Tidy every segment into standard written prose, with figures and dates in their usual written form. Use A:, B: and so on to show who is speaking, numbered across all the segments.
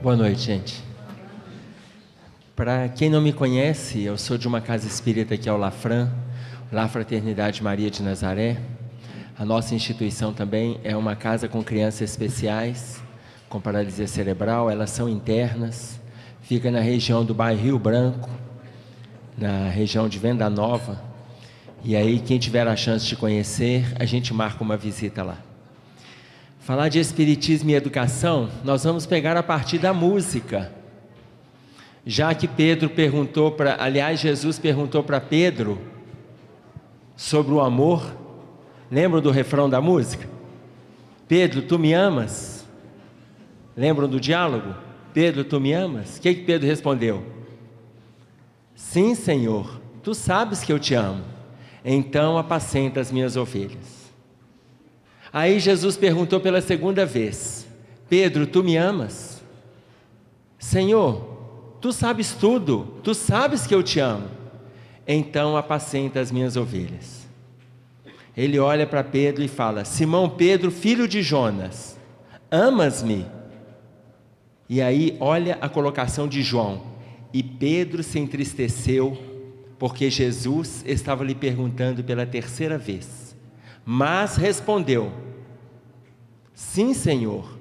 A: Boa noite, gente. Para quem não me conhece, eu sou de uma casa espírita que é o Lafran, La Fraternidade Maria de Nazaré. A nossa instituição também é uma casa com crianças especiais, com paralisia cerebral, elas são internas, fica na região do bairro Rio Branco, na região de Venda Nova, e aí quem tiver a chance de conhecer, a gente marca uma visita lá. Falar de Espiritismo e Educação, nós vamos pegar a partir da música. Já que Jesus perguntou para Pedro sobre o amor. Lembram do refrão da música? Pedro, tu me amas? Lembram do diálogo? Pedro, tu me amas? O que Pedro respondeu? Sim, Senhor, tu sabes que eu te amo. Então apacenta as minhas ovelhas. Aí Jesus perguntou pela segunda vez: Pedro, tu me amas? Senhor, tu sabes tudo, tu sabes que eu te amo. Então apacenta as minhas ovelhas. Ele olha para Pedro e fala: Simão Pedro, filho de Jonas, amas-me? E aí olha a colocação de João: e Pedro se entristeceu, porque Jesus estava lhe perguntando pela terceira vez. Mas respondeu: sim, Senhor,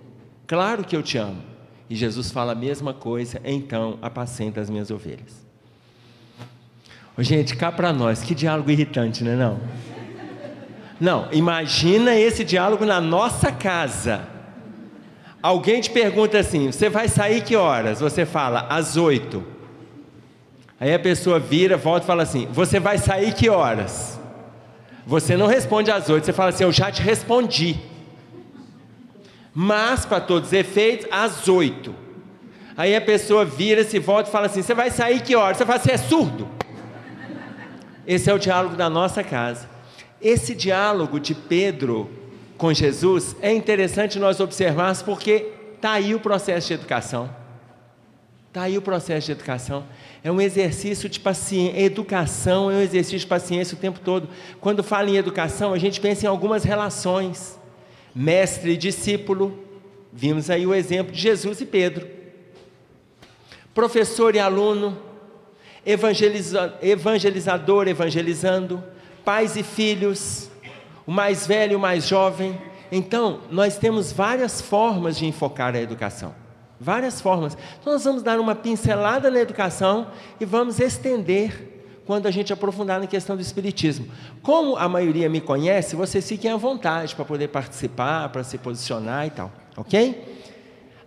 A: claro que eu te amo. E Jesus fala a mesma coisa: então apacenta as minhas ovelhas. Gente, cá para nós, que diálogo irritante, não é não? Não, imagina esse diálogo na nossa casa. Alguém te pergunta assim: você vai sair que horas? Você fala: às 8. Aí a pessoa vira, volta e fala assim: você vai sair que horas? Você não responde às 8, você fala assim: eu já te respondi. Mas, para todos os efeitos, às 8. Aí a pessoa vira-se, volta e fala assim: você vai sair que horas? Você fala: você é surdo? Esse é o diálogo da nossa casa. Esse diálogo de Pedro com Jesus é interessante nós observarmos, porque está aí o processo de educação. Está aí o processo de educação. É um exercício de paciência. Educação é um exercício de paciência o tempo todo. Quando fala em educação, a gente pensa em algumas relações. Mestre e discípulo, vimos aí o exemplo de Jesus e Pedro. Professor e aluno, evangelizador evangelizando, pais e filhos, o mais velho e o mais jovem. Então, nós temos várias formas de enfocar a educação. Várias formas. Então nós vamos dar uma pincelada na educação e vamos estender quando a gente aprofundar na questão do Espiritismo. Como a maioria me conhece, vocês fiquem à vontade para poder participar, para se posicionar e tal, ok?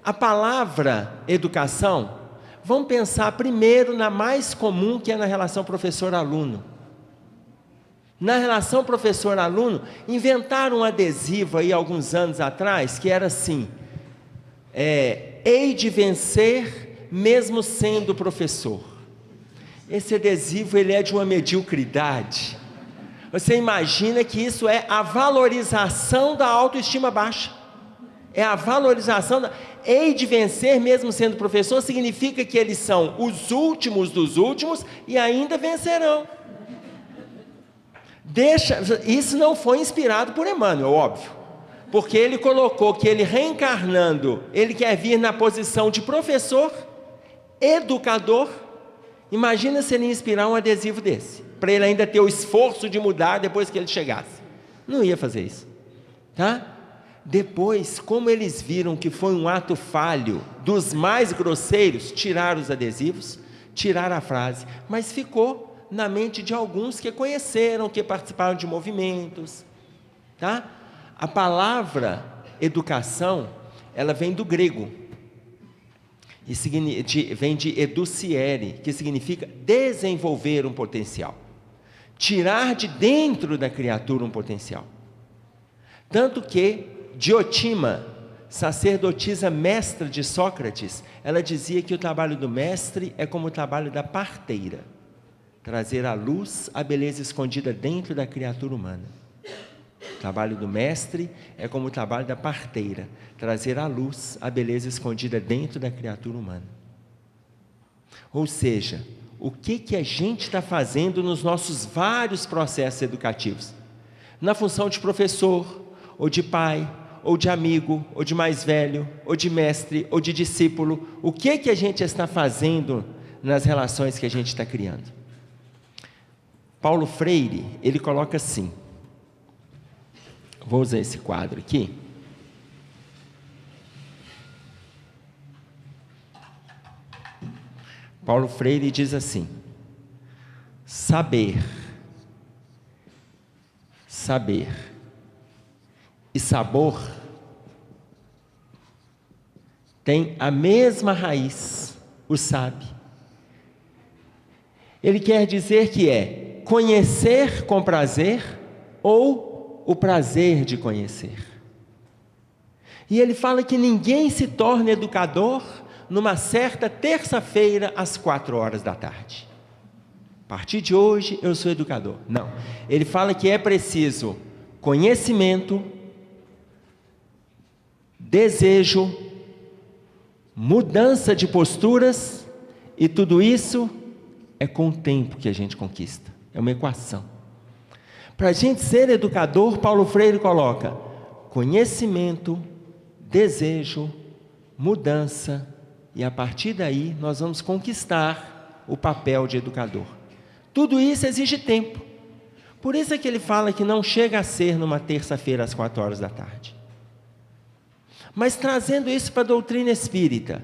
A: A palavra educação, vamos pensar primeiro na mais comum, que é na relação professor-aluno. Na relação professor-aluno, inventaram um adesivo aí alguns anos atrás, que era assim: hei de vencer mesmo sendo professor. Esse adesivo, ele é de uma mediocridade. Você imagina que isso é a valorização da autoestima baixa. É a valorização hei de vencer mesmo sendo professor, significa que eles são os últimos dos últimos e ainda vencerão. Isso não foi inspirado por Emmanuel, óbvio. Porque ele colocou que ele reencarnando, ele quer vir na posição de professor, educador. Imagina se ele inspirar um adesivo desse, para ele ainda ter o esforço de mudar depois que ele chegasse. Não ia fazer isso, tá? Depois, como eles viram que foi um ato falho, dos mais grosseiros, tiraram os adesivos, tiraram a frase, mas ficou na mente de alguns que conheceram, que participaram de movimentos, tá? A palavra educação, ela vem do grego, e vem de educiere, que significa desenvolver um potencial, tirar de dentro da criatura um potencial. Tanto que Diotima, sacerdotisa mestra de Sócrates, ela dizia que o trabalho do mestre é como o trabalho da parteira, trazer à luz a beleza escondida dentro da criatura humana. O trabalho do mestre é como o trabalho da parteira, trazer à luz a beleza escondida dentro da criatura humana. Ou seja, o que a gente está fazendo nos nossos vários processos educativos? Na função de professor, ou de pai, ou de amigo, ou de mais velho, ou de mestre, ou de discípulo. O que a gente está fazendo nas relações que a gente está criando? Paulo Freire, ele coloca assim, vou usar esse quadro aqui. Paulo Freire diz assim: saber e sabor tem a mesma raiz, o sabe. Ele quer dizer que é conhecer com prazer ou o prazer de conhecer. E ele fala que ninguém se torna educador numa certa terça-feira às 16h. A partir de hoje eu sou educador. Não. Ele fala que é preciso conhecimento, desejo, mudança de posturas, e tudo isso é com o tempo que a gente conquista. É uma equação. Para a gente ser educador, Paulo Freire coloca conhecimento, desejo, mudança, e a partir daí nós vamos conquistar o papel de educador. Tudo isso exige tempo. Por isso é que ele fala que não chega a ser numa terça-feira às 16h. Mas trazendo isso para a doutrina espírita,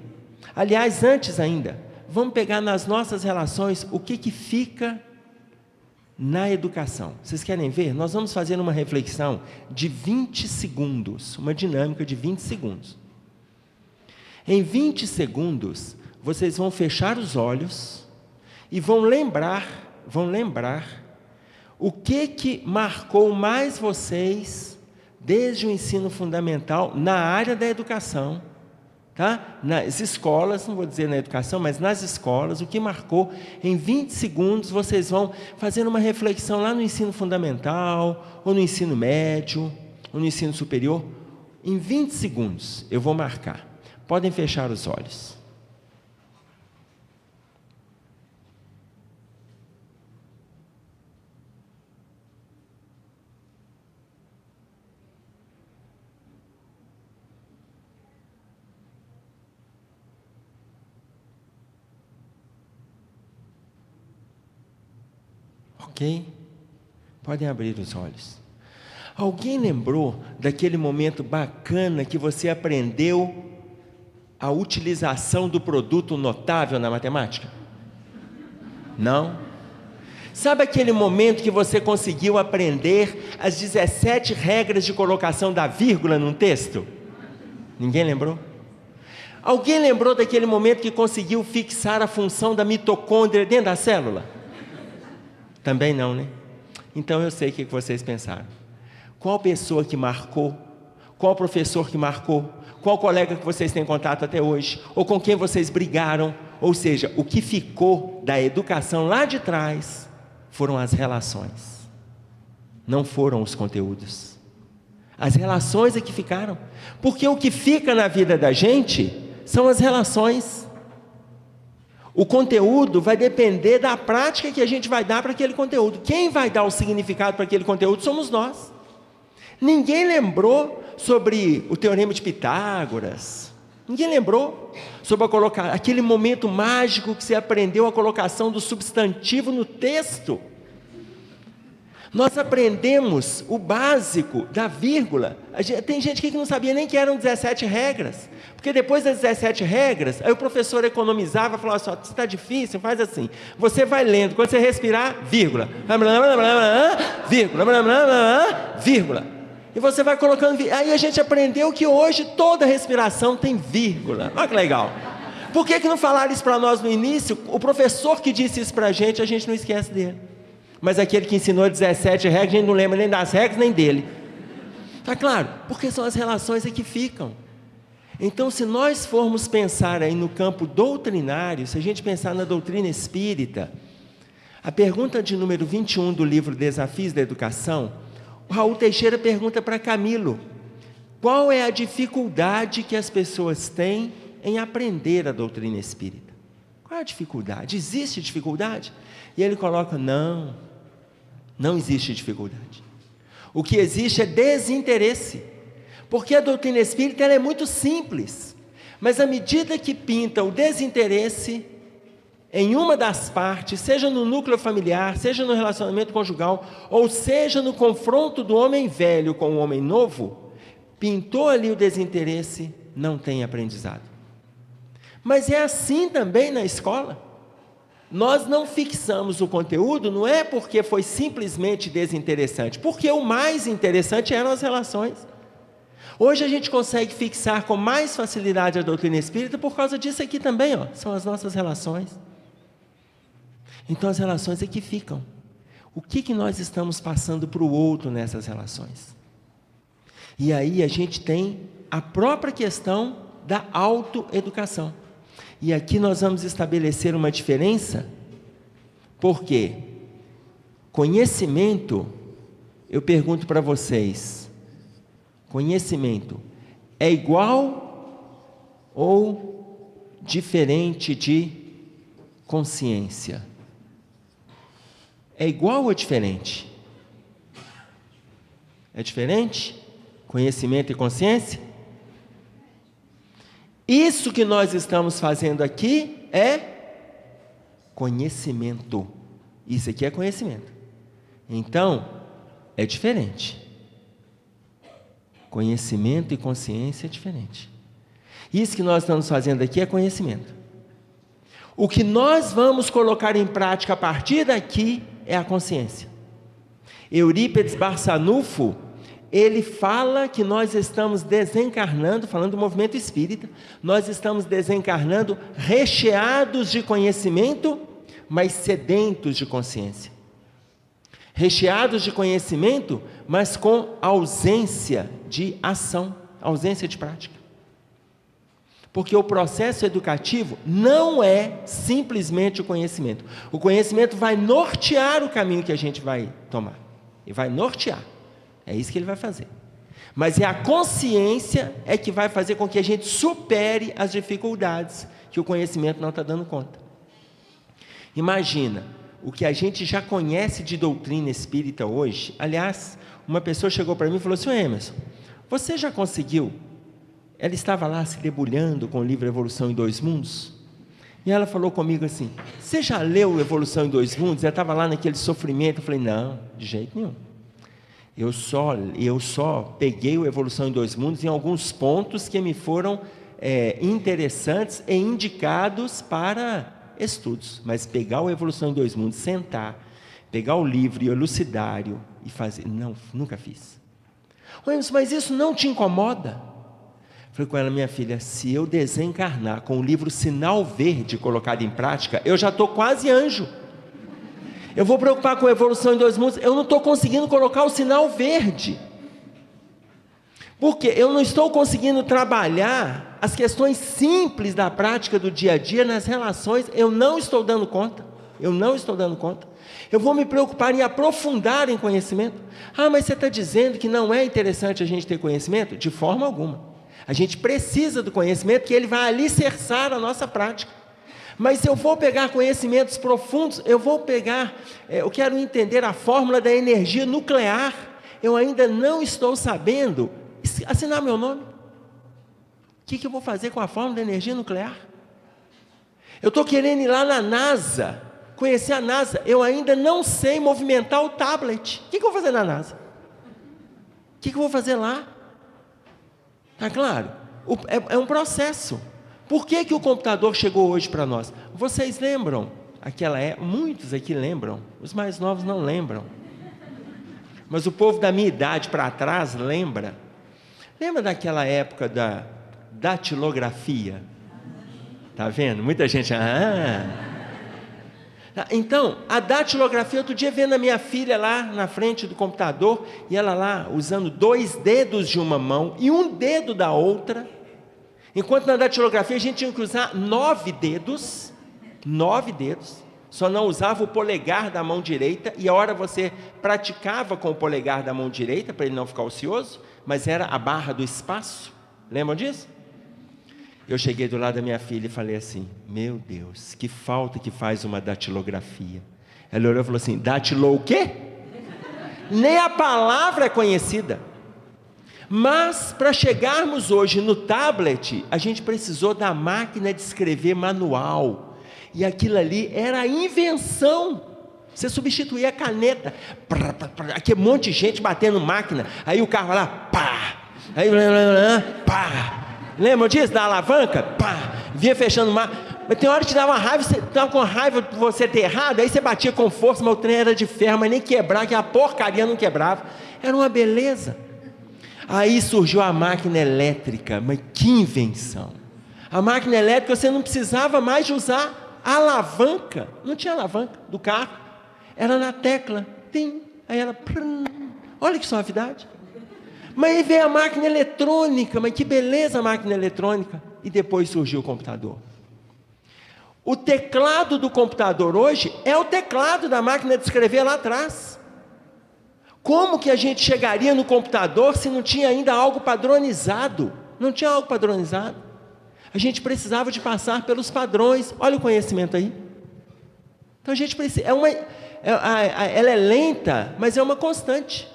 A: aliás, antes ainda, vamos pegar nas nossas relações o que fica na educação. Vocês querem ver? Nós vamos fazer uma reflexão de 20 segundos, uma dinâmica de 20 segundos. Em 20 segundos, vocês vão fechar os olhos e vão lembrar o que marcou mais vocês desde o ensino fundamental na área da educação, tá? Nas escolas, não vou dizer na educação, mas nas escolas, o que marcou. Em 20 segundos vocês vão fazer uma reflexão lá no ensino fundamental, ou no ensino médio, ou no ensino superior. Em 20 segundos eu vou marcar. Podem fechar os olhos. Ok? Podem abrir os olhos. Alguém lembrou daquele momento bacana que você aprendeu a utilização do produto notável na matemática? Não? Sabe aquele momento que você conseguiu aprender as 17 regras de colocação da vírgula num texto? Ninguém lembrou? Alguém lembrou daquele momento que conseguiu fixar a função da mitocôndria dentro da célula? Também não, né? Então eu sei o que vocês pensaram. Qual pessoa que marcou? Qual professor que marcou? Qual colega que vocês têm contato até hoje? Ou com quem vocês brigaram? Ou seja, o que ficou da educação lá de trás foram as relações. Não foram os conteúdos. As relações é que ficaram. Porque o que fica na vida da gente são as relações. O conteúdo vai depender da prática que a gente vai dar para aquele conteúdo. Quem vai dar o significado para aquele conteúdo somos nós. Ninguém lembrou sobre o Teorema de Pitágoras. Ninguém lembrou sobre aquele momento mágico que você aprendeu a colocação do substantivo no texto. Nós aprendemos o básico da vírgula. Tem gente aqui que não sabia nem que eram 17 regras. Porque depois das 17 regras, aí o professor economizava e falava assim: se está difícil, faz assim. Você vai lendo, quando você respirar, vírgula. Vírgula. Vírgula. E você vai colocando. Aí a gente aprendeu que hoje toda respiração tem vírgula. Olha que legal. Por que não falaram isso para nós no início? O professor que disse isso para a gente não esquece dele. Mas aquele que ensinou 17 regras, a gente não lembra nem das regras, nem dele. Está claro? Porque são as relações que ficam. Então, se nós formos pensar aí no campo doutrinário, se a gente pensar na doutrina espírita, a pergunta de número 21 do livro Desafios da Educação, o Raul Teixeira pergunta para Camilo: qual é a dificuldade que as pessoas têm em aprender a doutrina espírita? Qual é a dificuldade? Existe dificuldade? E ele coloca: não existe dificuldade. O que existe é desinteresse. Porque a doutrina espírita ela é muito simples, mas à medida que pinta o desinteresse em uma das partes, seja no núcleo familiar, seja no relacionamento conjugal, ou seja no confronto do homem velho com o homem novo, pintou ali o desinteresse, não tem aprendizado. Mas é assim também na escola. Nós não fixamos o conteúdo, não é porque foi simplesmente desinteressante, porque o mais interessante eram as relações. Hoje a gente consegue fixar com mais facilidade a doutrina espírita por causa disso aqui também, ó, são as nossas relações. Então as relações é que ficam. O que nós estamos passando para o outro nessas relações? E aí a gente tem a própria questão da autoeducação. E aqui nós vamos estabelecer uma diferença, porque conhecimento, eu pergunto para vocês, conhecimento é igual ou diferente de consciência? É igual ou diferente? É diferente? Conhecimento e consciência? Isso que nós estamos fazendo aqui é conhecimento. Isso aqui é conhecimento. Então, é diferente. Conhecimento e consciência é diferente. Isso que nós estamos fazendo aqui é conhecimento. O que nós vamos colocar em prática a partir daqui é a consciência. Eurípides Barçanufo, ele fala que nós estamos desencarnando, falando do movimento espírita, nós estamos desencarnando recheados de conhecimento, mas sedentos de consciência. Recheados de conhecimento, mas com ausência de ação, ausência de prática. Porque o processo educativo não é simplesmente o conhecimento. O conhecimento vai nortear o caminho que a gente vai tomar. E vai nortear. É isso que ele vai fazer. Mas é a consciência é que vai fazer com que a gente supere as dificuldades que o conhecimento não está dando conta. Imagina, o que a gente já conhece de doutrina espírita hoje. Aliás, uma pessoa chegou para mim e falou assim: Emerson, você já conseguiu? Ela estava lá se debulhando com o livro Evolução em Dois Mundos. E ela falou comigo assim: você já leu Evolução em Dois Mundos? Ela estava lá naquele sofrimento. Eu falei: não, de jeito nenhum. Eu só peguei o Evolução em Dois Mundos em alguns pontos que me foram interessantes e indicados para estudos. Mas pegar o Evolução em Dois Mundos, sentar, pegar o livro e elucidário e fazer, não, nunca fiz. Mas isso não te incomoda? Falei com ela: minha filha, se eu desencarnar com o livro Sinal Verde colocado em prática, eu já estou quase anjo. Eu vou preocupar com a Evolução em Dois Mundos, eu não estou conseguindo colocar o sinal verde. Porque eu não estou conseguindo trabalhar as questões simples da prática do dia a dia nas relações, eu não estou dando conta. Eu vou me preocupar em aprofundar em conhecimento. Ah, mas você está dizendo que não é interessante a gente ter conhecimento? De forma alguma. A gente precisa do conhecimento, que ele vai alicerçar a nossa prática. Mas se eu vou pegar conhecimentos profundos, eu quero entender a fórmula da energia nuclear, eu ainda não estou sabendo assinar meu nome. O que eu vou fazer com a fórmula da energia nuclear? Eu estou querendo ir lá na NASA, conhecer a NASA, eu ainda não sei movimentar o tablet. O que eu vou fazer na NASA? O que eu vou fazer lá? Está claro? É um processo. Por que o computador chegou hoje para nós? Vocês lembram? Muitos aqui lembram, os mais novos não lembram. Mas o povo da minha idade para trás lembra. Lembra daquela época da datilografia? Está vendo? Muita gente... Então, a datilografia, outro dia vendo a minha filha lá na frente do computador, e ela lá usando 2 dedos de uma mão e 1 dedo da outra, enquanto na datilografia a gente tinha que usar 9 dedos, só não usava o polegar da mão direita, e a hora você praticava com o polegar da mão direita, para ele não ficar ocioso, mas era a barra do espaço, lembram disso? Eu cheguei do lado da minha filha e falei assim: meu Deus, que falta que faz uma datilografia. Ela olhou e falou assim: datilou o quê? Nem a palavra é conhecida. Mas para chegarmos hoje no tablet, a gente precisou da máquina de escrever manual. E aquilo ali era a invenção. Você substituía a caneta, aquele monte de gente batendo máquina, aí o carro vai lá, pá, aí pá, lembra disso, da alavanca, pá, vinha fechando máquina, mas tem hora que te dava uma raiva, você estava com raiva de você ter errado, aí você batia com força, mas o trem era de ferro, mas nem quebrar, que a porcaria não quebrava, era uma beleza. Aí surgiu a máquina elétrica, mas que invenção! A máquina elétrica você não precisava mais de usar a alavanca, não tinha alavanca do carro, era na tecla, tim, aí ela, olha que suavidade. Mas aí veio a máquina eletrônica, mas que beleza a máquina eletrônica, e depois surgiu o computador. O teclado do computador hoje é o teclado da máquina de escrever lá atrás. Como que a gente chegaria no computador se não tinha ainda algo padronizado? Não tinha algo padronizado. A gente precisava de passar pelos padrões. Olha o conhecimento aí. Então a gente precisa, ela é lenta, mas é uma constante.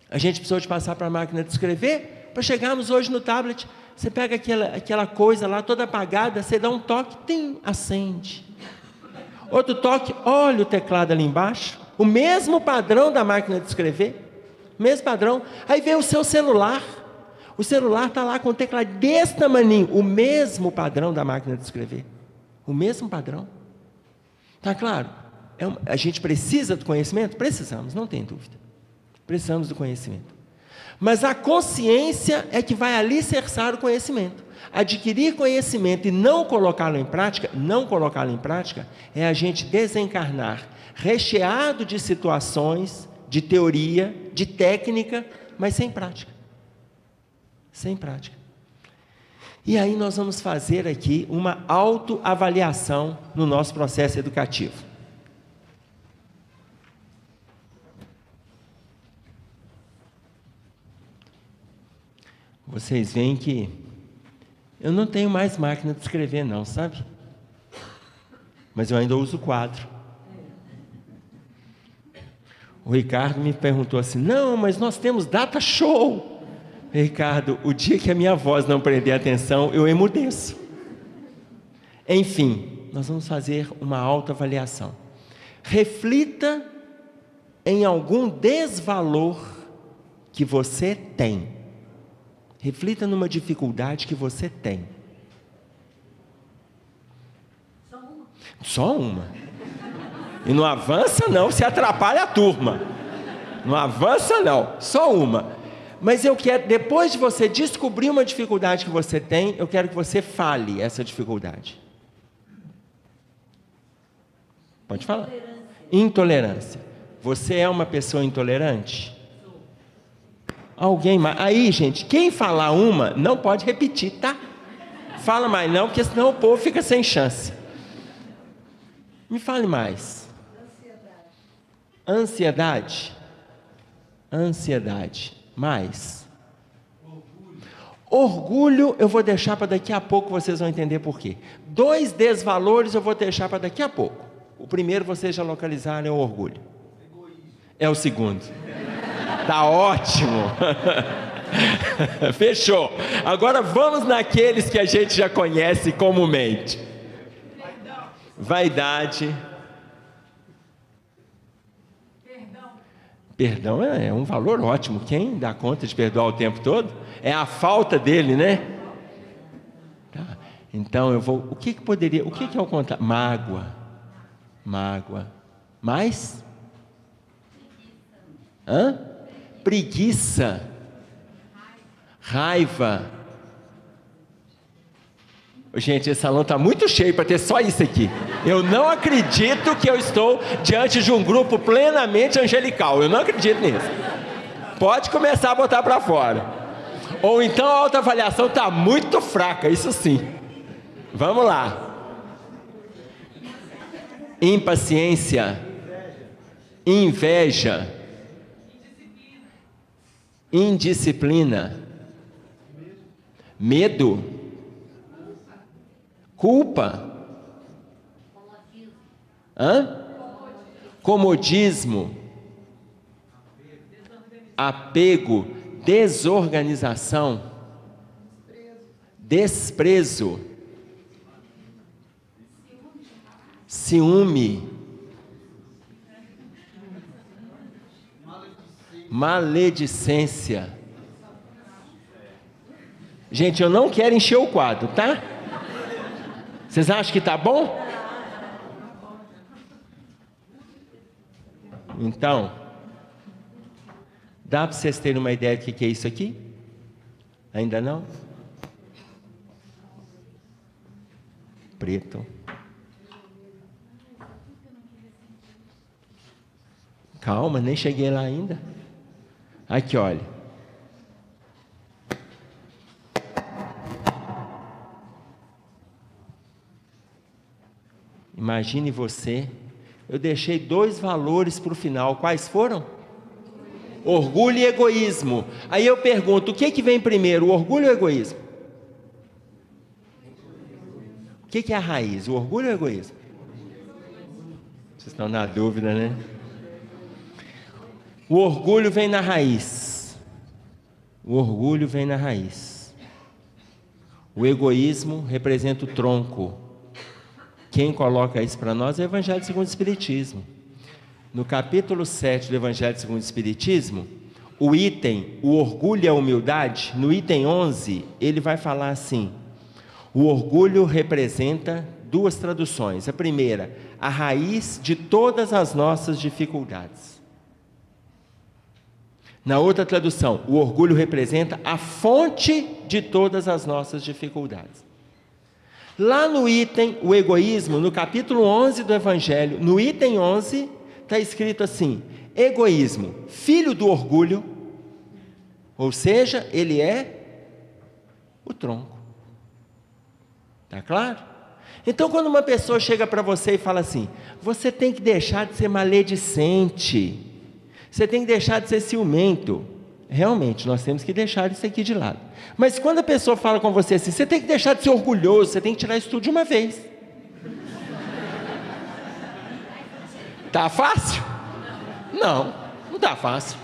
A: A gente precisou de passar para a máquina de escrever, para chegarmos hoje no tablet. Você pega aquela coisa lá toda apagada, você dá um toque, tim, acende. Outro toque, olha o teclado ali embaixo. O mesmo padrão da máquina de escrever, mesmo padrão. Aí vem o seu celular. O celular está lá com o teclado desse tamaninho, o mesmo padrão da máquina de escrever. O mesmo padrão. Está claro? A gente precisa do conhecimento? Precisamos, não tem dúvida. Precisamos do conhecimento. Mas a consciência é que vai alicerçar o conhecimento. Adquirir conhecimento e não colocá-lo em prática, é a gente desencarnar, recheado de situações, de teoria, de técnica, mas sem prática. Sem prática. E aí nós vamos fazer aqui uma autoavaliação no nosso processo educativo. Vocês veem que eu não tenho mais máquina de escrever não, sabe? Mas eu ainda uso quadro. O Ricardo me perguntou assim, não, mas nós temos data show. Ricardo, o dia que a minha voz não prender atenção, eu emudeço. Enfim, nós vamos fazer uma autoavaliação. Reflita em algum desvalor que você tem. Reflita numa dificuldade que você tem. Só uma. E não avança não, se atrapalha a turma. Não avança não, só uma. Mas eu quero, depois de você descobrir uma dificuldade que você tem, eu quero que você fale essa dificuldade. Pode falar. Intolerância. Você é uma pessoa intolerante? Alguém mais? Aí, gente, quem falar uma, não pode repetir, tá? Fala mais não, porque senão o povo fica sem chance. Me fale mais. Ansiedade. Ansiedade. Mais. Orgulho eu vou deixar para daqui a pouco, vocês vão entender por quê. 2 desvalores eu vou deixar para daqui a pouco. O primeiro vocês já localizaram, é o orgulho. É o segundo. Tá ótimo. Fechou. Agora vamos naqueles que a gente já conhece comumente. Vaidade. Perdão é um valor ótimo. Quem dá conta de perdoar o tempo todo? É a falta dele, né? Tá. Então eu vou. O que é o contrário? Mágoa. Mágoa. Mais? Preguiça. Raiva. Gente, esse salão está muito cheio para ter só isso aqui. Eu não acredito que eu estou diante de um grupo plenamente angelical. Eu não acredito nisso. Pode começar a botar para fora. Ou então a autoavaliação está muito fraca, isso sim. Vamos lá. Impaciência. Inveja. Indisciplina. Medo. Culpa. Comodismo. Apego. desorganização, desprezo, ciúme, maledicência. Gente, eu não quero encher o quadro, tá? Vocês acham que tá bom? Então, dá para vocês terem uma ideia do que é isso aqui? Ainda não? Preto. Calma, nem cheguei lá ainda. Aqui, olha. Imagine você. Eu deixei 2 valores para o final. Quais foram? Orgulho e egoísmo. Aí eu pergunto, o que vem primeiro, o orgulho ou o egoísmo? O que é a raiz, o orgulho ou o egoísmo? Vocês estão na dúvida, né? O orgulho vem na raiz. O orgulho vem na raiz. O egoísmo representa o tronco. Quem coloca isso para nós é o Evangelho segundo o Espiritismo. No capítulo 7 do Evangelho segundo o Espiritismo, o item, o orgulho e a humildade, no item 11, ele vai falar assim: o orgulho representa 2 traduções. A primeira, a raiz de todas as nossas dificuldades. Na outra tradução, o orgulho representa a fonte de todas as nossas dificuldades. Lá no item, o egoísmo, no capítulo 11 do Evangelho, no item 11, está escrito assim: egoísmo, filho do orgulho, ou seja, ele é o tronco. Está claro? Então, quando uma pessoa chega para você e fala assim: você tem que deixar de ser maledicente, você tem que deixar de ser ciumento. Realmente, nós temos que deixar isso aqui de lado. Mas quando a pessoa fala com você assim: você tem que deixar de ser orgulhoso, você tem que tirar isso tudo de uma vez. Tá fácil? Não, não tá fácil.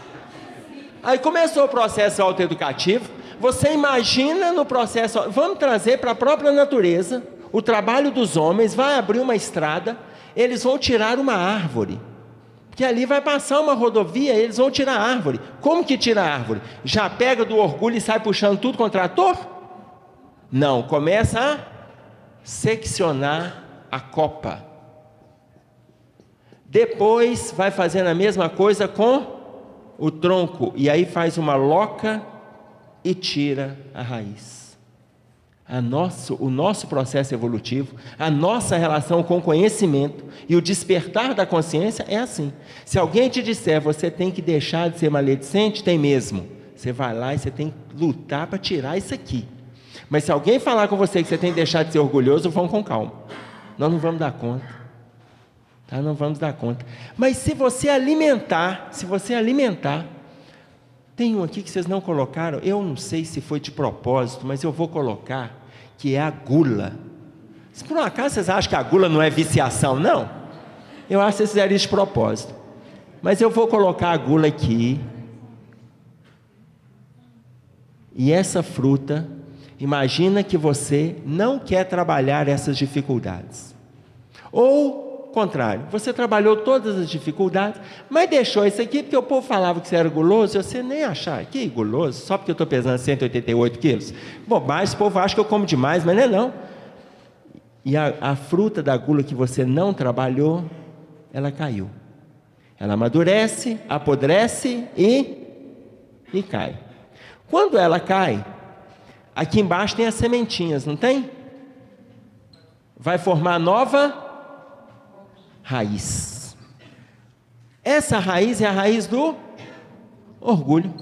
A: Aí começou o processo autoeducativo. Você imagina no processo, vamos trazer para a própria natureza, o trabalho dos homens, vai abrir uma estrada, eles vão tirar uma árvore, porque ali vai passar uma rodovia, eles vão tirar a árvore. Como que tira a árvore? Já pega do orgulho e sai puxando tudo com o trator? Não, começa a seccionar a copa. Depois vai fazendo a mesma coisa com o tronco, e aí faz uma loca e tira a raiz. O nosso processo evolutivo, a nossa relação com o conhecimento e o despertar da consciência é assim. Se alguém te disser: você tem que deixar de ser maledicente, tem mesmo. Você vai lá e você tem que lutar para tirar isso aqui. Mas se alguém falar com você que você tem que deixar de ser orgulhoso, vão com calma. Nós não vamos dar conta. Tá? Não vamos dar conta. Mas se você alimentar, tem um aqui que vocês não colocaram, eu não sei se foi de propósito, mas eu vou colocar, que é a gula. Se por um acaso vocês acham que a gula não é viciação, não? Eu acho que vocês fizeram isso de propósito. Mas eu vou colocar a gula aqui. E essa fruta, imagina que você não quer trabalhar essas dificuldades. Ou contrário, você trabalhou todas as dificuldades, mas deixou isso aqui porque o povo falava que você era guloso, você nem achar que guloso, só porque eu estou pesando 188 quilos. Bobagem, esse povo acha que eu como demais, mas não é não. E a fruta da gula que você não trabalhou, ela caiu. Ela amadurece, apodrece e cai. Quando ela cai, aqui embaixo tem as sementinhas, não tem? Vai formar nova raiz. Essa raiz é a raiz do orgulho.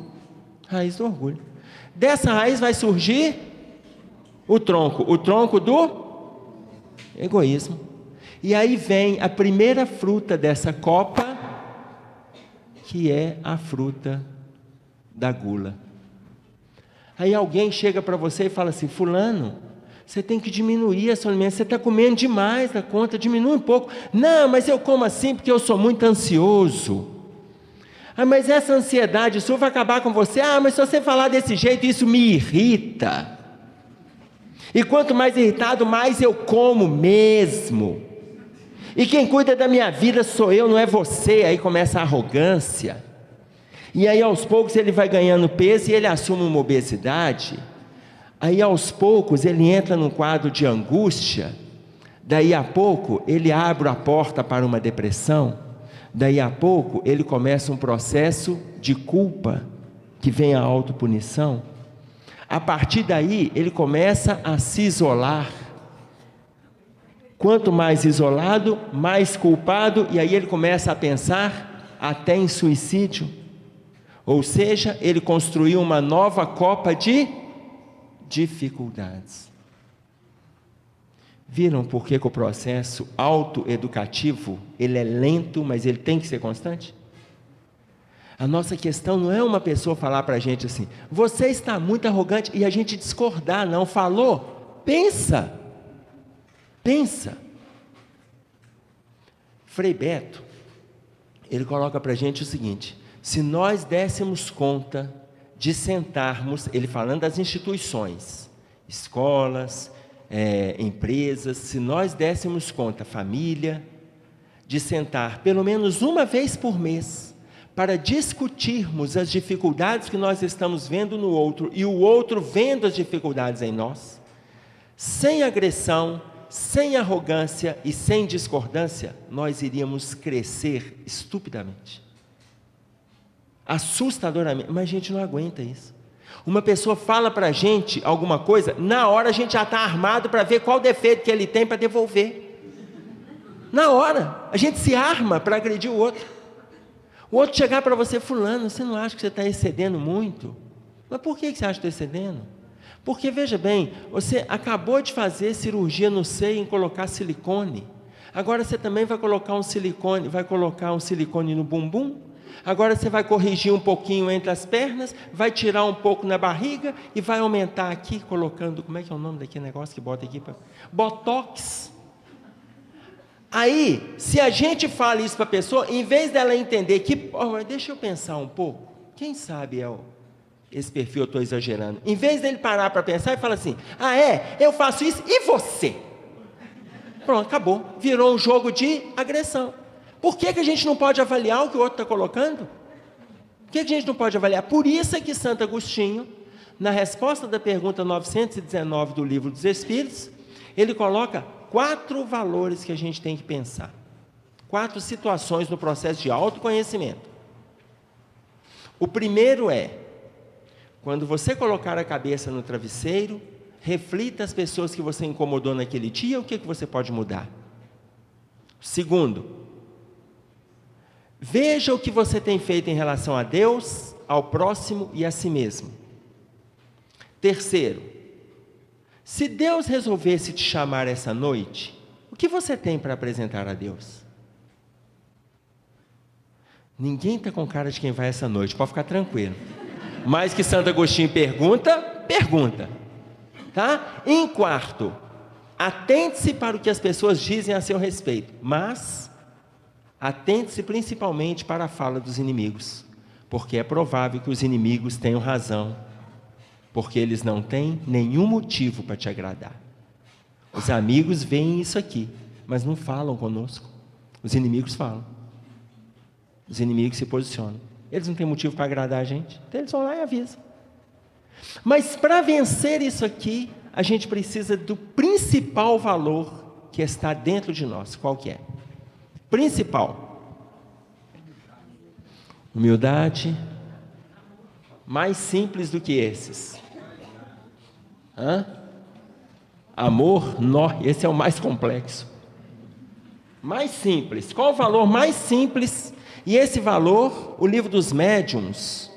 A: Raiz do orgulho. Dessa raiz vai surgir o tronco do egoísmo. E aí vem a primeira fruta dessa copa, que é a fruta da gula. Aí alguém chega para você e fala assim: fulano, você tem que diminuir a sua alimentação, você está comendo demais da conta, diminui um pouco. Não, mas eu como assim porque eu sou muito ansioso. Ah, mas essa ansiedade sua vai acabar com você. Ah, mas se você falar desse jeito, isso me irrita. E quanto mais irritado, mais eu como mesmo. E quem cuida da minha vida sou eu, não é você. Aí começa a arrogância. E aí aos poucos ele vai ganhando peso e ele assume uma obesidade. Aí aos poucos ele entra num quadro de angústia. Daí a pouco ele abre a porta para uma depressão. Daí a pouco ele começa um processo de culpa, que vem a autopunição. A partir daí ele começa a se isolar. Quanto mais isolado, mais culpado, e aí ele começa a pensar até em suicídio. Ou seja, ele construiu uma nova copa de dificuldades. Viram por que o processo autoeducativo, ele é lento, mas ele tem que ser constante? A nossa questão não é uma pessoa falar para a gente assim, você está muito arrogante, e a gente discordar, não, falou, pensa. Frei Beto, ele coloca para a gente o seguinte, se nós dessemos conta de sentarmos, ele falando das instituições, escolas, empresas, se nós dessemos conta, família, de sentar pelo menos uma vez por mês, para discutirmos as dificuldades que nós estamos vendo no outro, e o outro vendo as dificuldades em nós, sem agressão, sem arrogância e sem discordância, nós iríamos crescer estupidamente, assustadoramente, mas a gente não aguenta isso. Uma pessoa fala para a gente alguma coisa, na hora a gente já está armado para ver qual defeito que ele tem para devolver. Na hora, a gente se arma para agredir o outro. O outro chegar para você, fulano, você não acha que você está excedendo muito? Mas por que você acha que está excedendo? Porque, veja bem, você acabou de fazer cirurgia no seio em colocar silicone. Agora você também vai colocar um silicone no bumbum. Agora você vai corrigir um pouquinho entre as pernas, vai tirar um pouco na barriga e vai aumentar aqui, colocando, como é que é o nome daquele negócio que bota aqui? Botox. Aí, se a gente fala isso para a pessoa, em vez dela entender que, deixa eu pensar um pouco, quem sabe esse perfil eu estou exagerando, em vez dele parar para pensar e falar assim, eu faço isso, e você? Pronto, acabou, virou um jogo de agressão. Por que a gente não pode avaliar o que o outro está colocando? Por que a gente não pode avaliar? Por isso é que Santo Agostinho, na resposta da pergunta 919 do Livro dos Espíritos, ele coloca 4 valores que a gente tem que pensar, 4 situações no processo de autoconhecimento. O primeiro é, quando você colocar a cabeça no travesseiro, reflita as pessoas que você incomodou naquele dia, o que você pode mudar. Segundo, veja o que você tem feito em relação a Deus, ao próximo e a si mesmo. Terceiro, se Deus resolvesse te chamar essa noite, o que você tem para apresentar a Deus? Ninguém está com cara de quem vai essa noite, pode ficar tranquilo. Mas que Santo Agostinho pergunta. Tá? Em quarto, atente-se para o que as pessoas dizem a seu respeito, mas atente-se principalmente para a fala dos inimigos, porque é provável que os inimigos tenham razão, porque eles não têm nenhum motivo para te agradar. Os amigos veem isso aqui, mas não falam conosco. Os inimigos falam. Os inimigos se posicionam. Eles não têm motivo para agradar a gente, então eles vão lá e avisam. Mas para vencer isso aqui, a gente precisa do principal valor que está dentro de nós. Qual que é? Principal. Humildade. Mais simples do que esses. Amor, esse é o mais complexo. Mais simples. Qual o valor mais simples? E esse valor, o Livro dos Médiuns,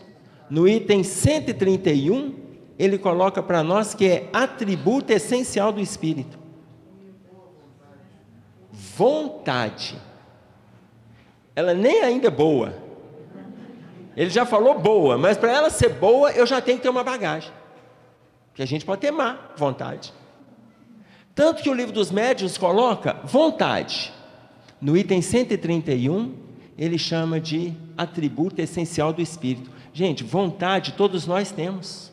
A: no item 131, ele coloca para nós que é atributo essencial do Espírito. Vontade. Ela nem ainda é boa. Ele já falou boa, mas para ela ser boa, eu já tenho que ter uma bagagem. Porque a gente pode ter má vontade. Tanto que o Livro dos Médiuns coloca vontade no item 131, ele chama de atributo essencial do Espírito. Gente, vontade todos nós temos.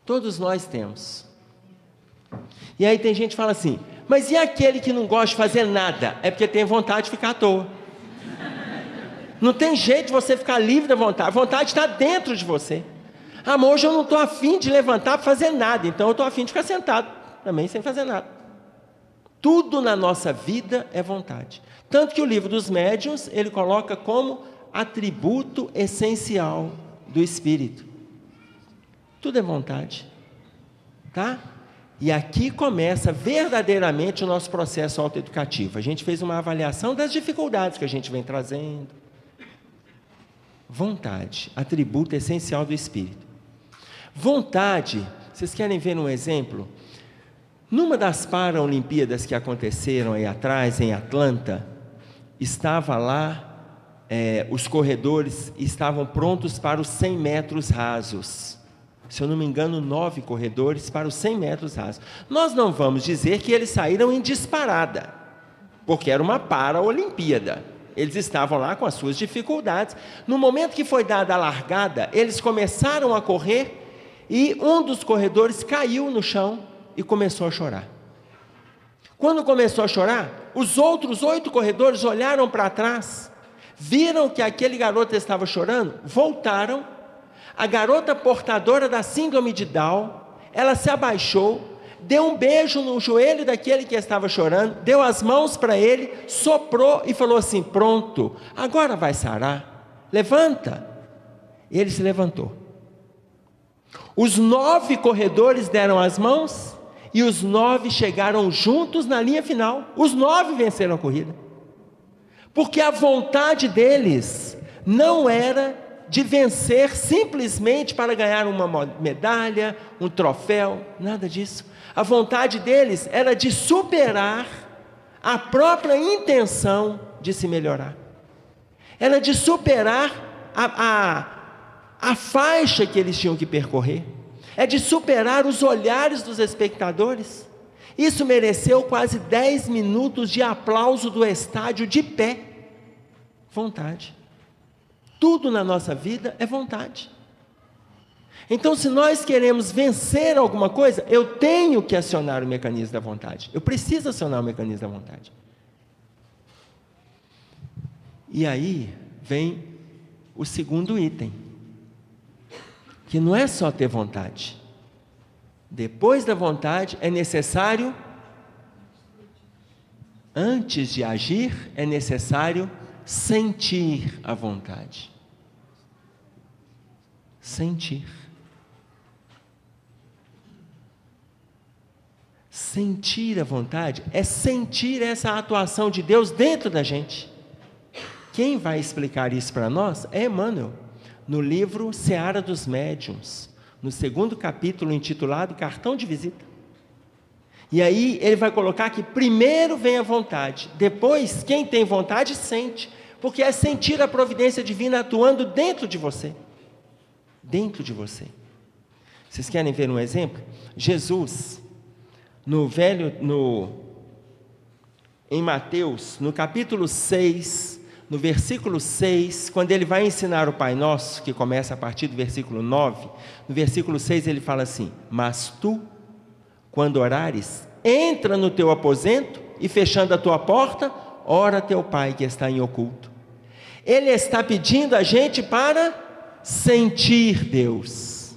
A: Todos nós temos. E aí tem gente que fala assim, mas e aquele que não gosta de fazer nada? É porque tem vontade de ficar à toa. Não tem jeito de você ficar livre da vontade. A vontade está dentro de você. Ah, mas hoje eu não estou afim de levantar para fazer nada, então eu estou afim de ficar sentado também sem fazer nada. Tudo na nossa vida é vontade. Tanto que o livro dos médiuns, ele coloca como atributo essencial do Espírito. Tudo é vontade. Tá? E aqui começa verdadeiramente o nosso processo autoeducativo. A gente fez uma avaliação das dificuldades que a gente vem trazendo. Vontade, atributo essencial do Espírito. Vontade, vocês querem ver um exemplo? Numa das Paralimpíadas que aconteceram aí atrás, em Atlanta, estava lá, os corredores estavam prontos para os 100 metros rasos. Se eu não me engano, 9 corredores para os 100 metros rasos. Nós não vamos dizer que eles saíram em disparada, porque era uma Paralimpíada. Eles estavam lá com as suas dificuldades. No momento que foi dada a largada, eles começaram a correr e um dos corredores caiu no chão e começou a chorar. Quando começou a chorar, os outros 8 corredores olharam para trás, viram que aquele garoto estava chorando, voltaram. A garota portadora da síndrome de Down, ela se abaixou, deu um beijo no joelho daquele que estava chorando, deu as mãos para ele, soprou e falou assim, pronto, agora vai sarar, levanta. E ele se levantou. Os 9 corredores deram as mãos, e os 9 chegaram juntos na linha final, os 9 venceram a corrida, porque a vontade deles não era de vencer simplesmente para ganhar uma medalha, um troféu, nada disso. A vontade deles era de superar a própria intenção de se melhorar. Era de superar a faixa que eles tinham que percorrer. É de superar os olhares dos espectadores. Isso mereceu quase 10 minutos de aplauso do estádio de pé. Vontade. Tudo na nossa vida é vontade. Então, se nós queremos vencer alguma coisa, eu tenho que acionar o mecanismo da vontade. Eu preciso acionar o mecanismo da vontade. E aí vem o segundo item, que não é só ter vontade. Depois da vontade é necessário, antes de agir, é necessário sentir a vontade. Sentir. Sentir a vontade é sentir essa atuação de Deus dentro da gente. Quem vai explicar isso para nós é Emmanuel, no livro Seara dos Médiuns, no 2º capítulo intitulado Cartão de Visita. E aí ele vai colocar que primeiro vem a vontade, depois quem tem vontade sente, porque é sentir a providência divina atuando dentro de você. Dentro de você. Vocês querem ver um exemplo? Jesus, em Mateus, no capítulo 6, no versículo 6, quando ele vai ensinar o Pai Nosso, que começa a partir do versículo 9, no versículo 6 ele fala assim, mas tu, quando orares, entra no teu aposento e fechando a tua porta, ora a teu Pai que está em oculto. Ele está pedindo a gente para sentir Deus,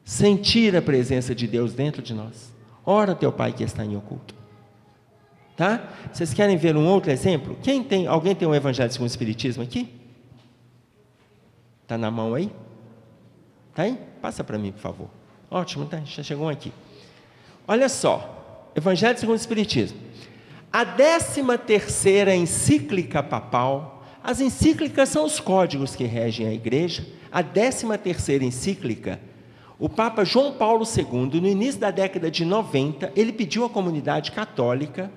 A: sentir a presença de Deus dentro de nós. Ora a teu Pai que está em oculto. Tá? Vocês querem ver um outro exemplo? Alguém tem um Evangelho segundo o Espiritismo aqui? Está na mão aí? Está aí? Passa para mim, por favor. Ótimo, tá? Já chegou aqui. Olha só, Evangelho segundo o Espiritismo. A 13ª encíclica papal, as encíclicas são os códigos que regem a igreja. A 13ª encíclica, o Papa João Paulo II, no início da década de 90, ele pediu à comunidade católica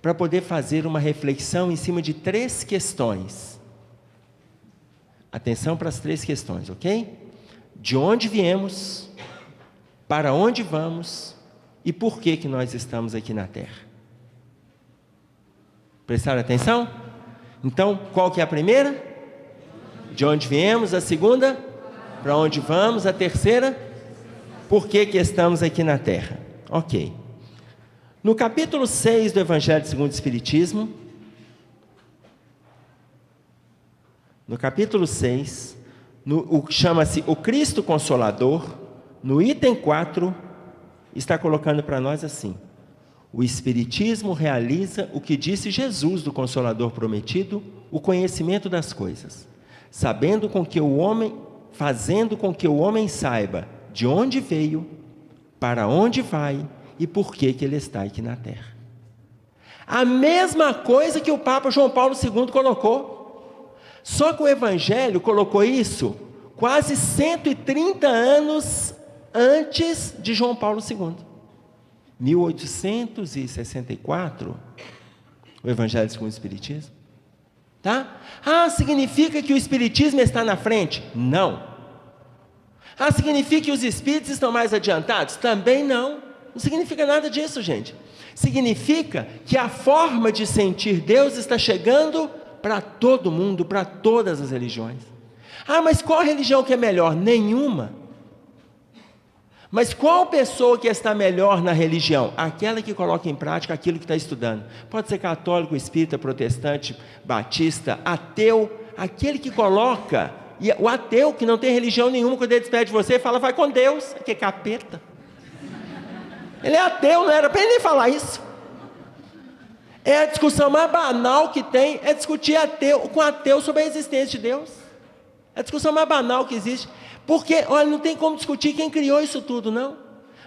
A: para poder fazer uma reflexão em cima de 3 questões. Atenção para as 3 questões, ok? De onde viemos, para onde vamos e por que nós estamos aqui na Terra. Prestaram atenção? Então, qual que é a primeira? De onde viemos. A segunda? Para onde vamos? A terceira? Por que que estamos aqui na Terra? Ok. No capítulo 6 do Evangelho segundo o Espiritismo, no capítulo 6, chama-se o Cristo Consolador, no item 4, está colocando para nós assim: o Espiritismo realiza o que disse Jesus do Consolador prometido, o conhecimento das coisas, fazendo com que o homem saiba de onde veio, para onde vai e por que ele está aqui na Terra. A mesma coisa que o Papa João Paulo II colocou, só que o Evangelho colocou isso quase 130 anos antes de João Paulo II. 1864, o Evangelho segundo o Espiritismo. Tá? Significa que o Espiritismo está na frente? Não. Significa que os espíritos estão mais adiantados? Também não. Não significa nada disso, gente. Significa que a forma de sentir Deus está chegando para todo mundo, para todas as religiões. Mas qual religião que é melhor? Nenhuma. Mas qual pessoa que está melhor na religião? Aquela que coloca em prática aquilo que está estudando. Pode ser católico, espírita, protestante, batista, ateu, aquele que coloca. E o ateu que não tem religião nenhuma, quando ele despede de você, fala, vai com Deus, que capeta. Ele é ateu, não era para ele nem falar isso. É a discussão mais banal que tem, é discutir com ateu sobre a existência de Deus. É a discussão mais banal que existe. Porque, olha, não tem como discutir quem criou isso tudo, não.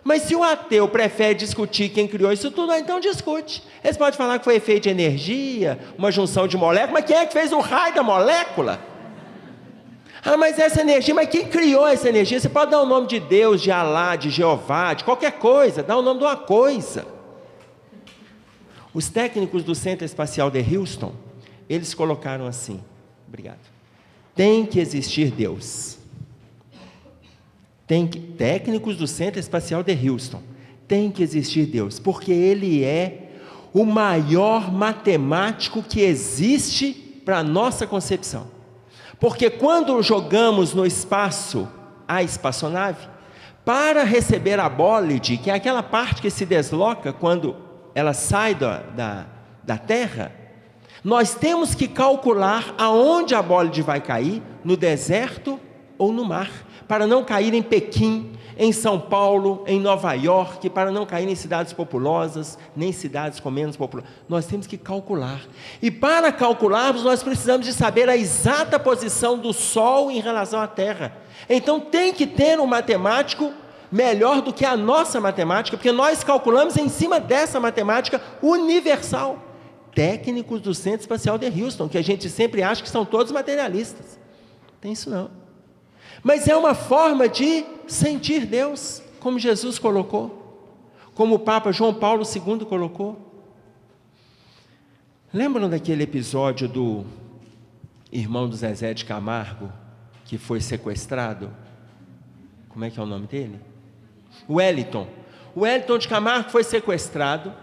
A: Mas se o ateu prefere discutir quem criou isso tudo, então discute. Eles podem falar que foi efeito de energia, uma junção de moléculas, mas quem é que fez o raio da molécula? Mas essa energia, mas quem criou essa energia? Você pode dar o nome de Deus, de Alá, de Jeová, de qualquer coisa, dá o nome de uma coisa. Os técnicos do Centro Espacial de Houston, eles colocaram assim, obrigado, tem que existir Deus. Técnicos do Centro Espacial de Houston, tem que existir Deus, porque Ele é o maior matemático que existe para a nossa concepção. Porque quando jogamos no espaço a espaçonave, para receber a bólide, que é aquela parte que se desloca quando ela sai da Terra, nós temos que calcular aonde a bólide vai cair, no deserto ou no mar, para não cair em Pequim, em São Paulo, em Nova York, para não cair em cidades populosas, nem cidades com menos população. Nós temos que calcular. E para calcularmos, nós precisamos de saber a exata posição do Sol em relação à Terra. Então tem que ter um matemático melhor do que a nossa matemática, porque nós calculamos em cima dessa matemática universal. Técnicos do Centro Espacial de Houston, que a gente sempre acha que são todos materialistas. Não tem isso não. Mas é uma forma de sentir Deus, como Jesus colocou, como o Papa João Paulo II colocou. Lembram daquele episódio do irmão do Zezé de Camargo, que foi sequestrado? Como é que é o nome dele? Wellington. O Wellington de Camargo foi sequestrado,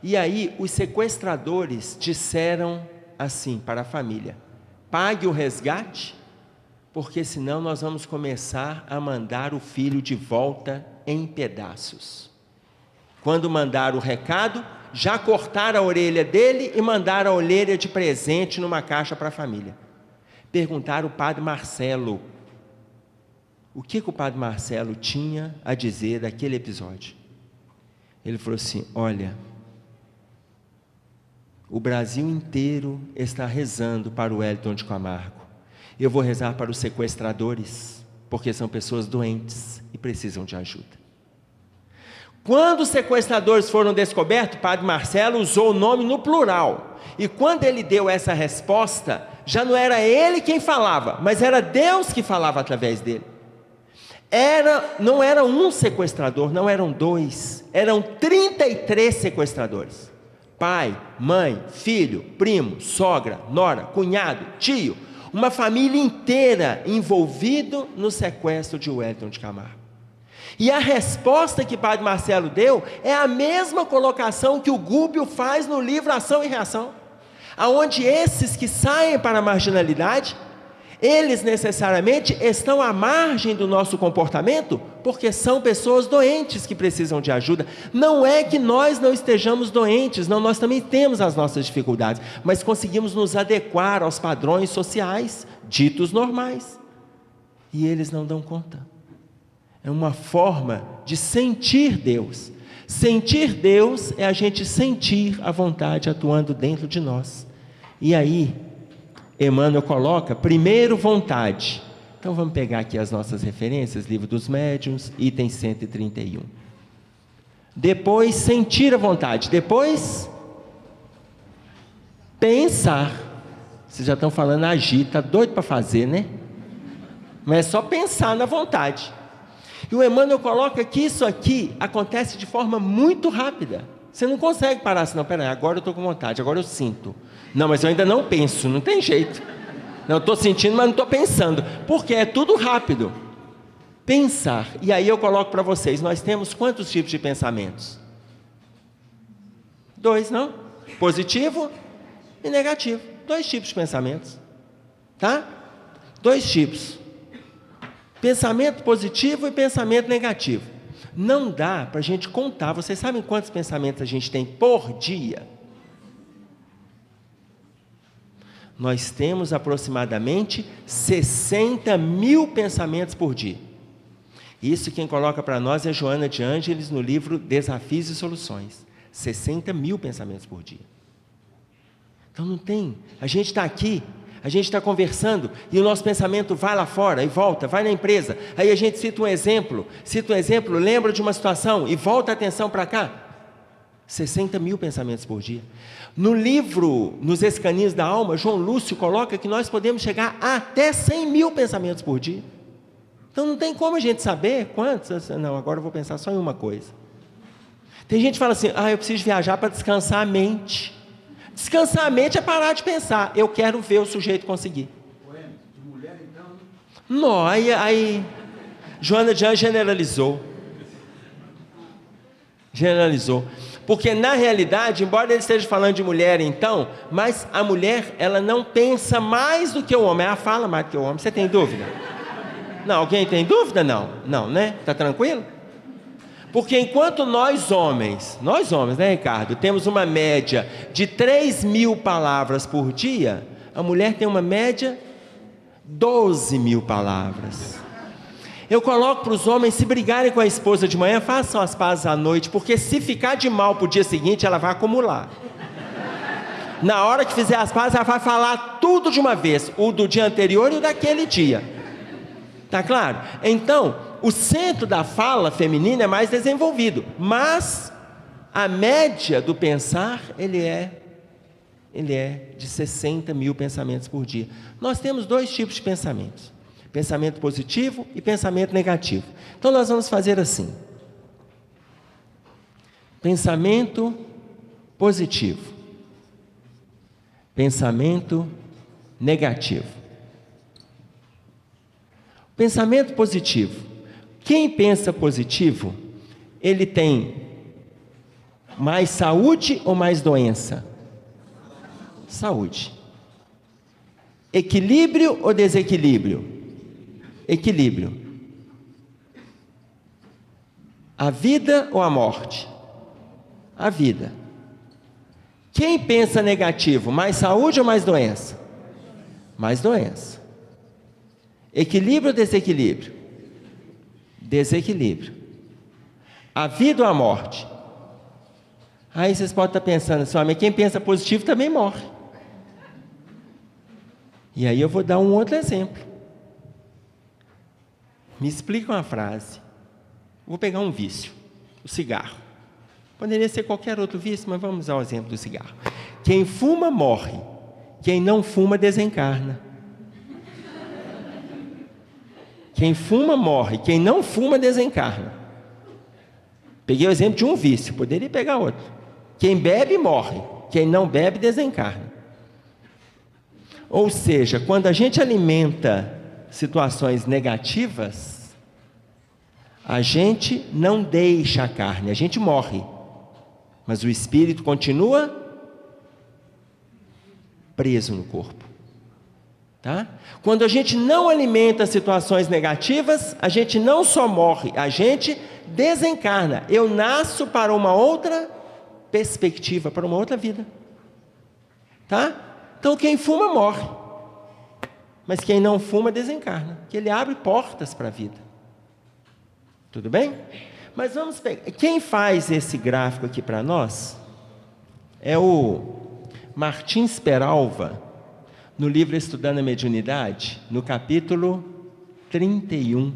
A: e aí os sequestradores disseram assim para a família: pague o resgate, porque senão nós vamos começar a mandar o filho de volta em pedaços. Quando mandaram o recado, já cortaram a orelha dele e mandaram a orelha de presente numa caixa para a família. Perguntaram ao padre Marcelo, o que o padre Marcelo tinha a dizer daquele episódio. Ele falou assim: olha, o Brasil inteiro está rezando para o Wellington de Camargo. Eu vou rezar para os sequestradores, porque são pessoas doentes e precisam de ajuda. Quando os sequestradores foram descobertos, o padre Marcelo usou o nome no plural. E quando ele deu essa resposta, já não era ele quem falava, mas era Deus que falava através dele. Não era um sequestrador, não eram dois, eram 33 sequestradores. Pai, mãe, filho, primo, sogra, nora, cunhado, tio. Uma família inteira envolvida no sequestro de Wellington de Camargo. E a resposta que o padre Marcelo deu é a mesma colocação que o Gubbio faz no livro Ação e Reação. Aonde esses que saem para a marginalidade, eles necessariamente estão à margem do nosso comportamento, porque são pessoas doentes que precisam de ajuda. Não é que nós não estejamos doentes, não, nós também temos as nossas dificuldades, mas conseguimos nos adequar aos padrões sociais, ditos normais, e eles não dão conta. É uma forma de sentir Deus. Sentir Deus é a gente sentir a vontade atuando dentro de nós. E aí, Emmanuel coloca, primeiro, vontade. Então vamos pegar aqui as nossas referências, Livro dos Médiuns, item 131. Depois, sentir a vontade. Depois, pensar. Vocês já estão falando agir, está doido para fazer, né? Mas é só pensar na vontade. E o Emmanuel coloca que isso aqui acontece de forma muito rápida. Você não consegue parar assim, não, peraí, agora eu estou com vontade, agora eu sinto. Não, mas eu ainda não penso, não tem jeito. Não, eu estou sentindo, mas não estou pensando. Porque é tudo rápido. Pensar. E aí eu coloco para vocês, nós temos quantos tipos de pensamentos? 2, não? Positivo e negativo. 2 tipos de pensamentos. Tá? 2 tipos. Pensamento positivo e pensamento negativo. Não dá para a gente contar. Vocês sabem quantos pensamentos a gente tem por dia? Nós temos aproximadamente 60 mil pensamentos por dia. Isso quem coloca para nós é Joana de Ângeles no livro Desafios e Soluções. 60 mil pensamentos por dia. Então não tem. A gente está aqui, a gente está conversando e o nosso pensamento vai lá fora e volta, vai na empresa. Aí a gente cita um exemplo, lembra de uma situação e volta a atenção para cá. 60 mil pensamentos por dia. No livro, nos Escaninhos da Alma, João Lúcio coloca que nós podemos chegar a até 100 mil pensamentos por dia. Então não tem como a gente saber quantos. Não, agora eu vou pensar só em uma coisa. Tem gente que fala assim, eu preciso viajar para descansar a mente. Descansar a mente é parar de pensar. Eu quero ver o sujeito conseguir. De mulher então? Não, aí Joana de Ângeles generalizou. Porque na realidade, embora ele esteja falando de mulher então, mas a mulher, ela não pensa mais do que o homem. Ela fala mais do que o homem. Você tem dúvida? Não, alguém tem dúvida? Não, né? Está tranquilo? Porque enquanto nós homens, né, Ricardo, temos uma média de 3 mil palavras por dia, a mulher tem uma média 12 mil palavras. Eu coloco para os homens, se brigarem com a esposa de manhã, façam as pazes à noite, porque se ficar de mal para o dia seguinte, ela vai acumular. Na hora que fizer as pazes, ela vai falar tudo de uma vez, o do dia anterior e o daquele dia. Tá claro? Então, o centro da fala feminina é mais desenvolvido, mas a média do pensar, ele é de 60 mil pensamentos por dia. Nós temos 2 tipos de pensamentos. Pensamento positivo e pensamento negativo. Então nós vamos fazer assim. Pensamento positivo. Pensamento negativo. Pensamento positivo. Quem pensa positivo, ele tem mais saúde ou mais doença? Saúde. Equilíbrio ou desequilíbrio? Equilíbrio. A vida ou a morte? A vida. Quem pensa negativo, mais saúde ou mais doença? Mais doença. Equilíbrio ou desequilíbrio? Desequilíbrio. A vida ou a morte? Aí vocês podem estar pensando assim, mas quem pensa positivo também morre. E aí eu vou dar um outro exemplo. Me explica uma frase. Vou pegar um vício, o cigarro. Poderia ser qualquer outro vício, mas vamos usar o exemplo do cigarro. Quem fuma morre, quem não fuma desencarna. Quem fuma morre, quem não fuma desencarna. Peguei o exemplo de um vício, poderia pegar outro. Quem bebe morre, quem não bebe desencarna. Ou seja, quando a gente alimenta situações negativas, a gente não deixa a carne, a gente morre, mas o espírito continua preso no corpo. Tá? Quando a gente não alimenta situações negativas, a gente não só morre, a gente desencarna. Eu nasço para uma outra perspectiva, para uma outra vida. Tá? Então quem fuma morre, mas quem não fuma desencarna, que ele abre portas para a vida. Tudo bem? Mas vamos pegar, quem faz esse gráfico aqui para nós é o Martins Peralva, no livro Estudando a Mediunidade, no capítulo 31,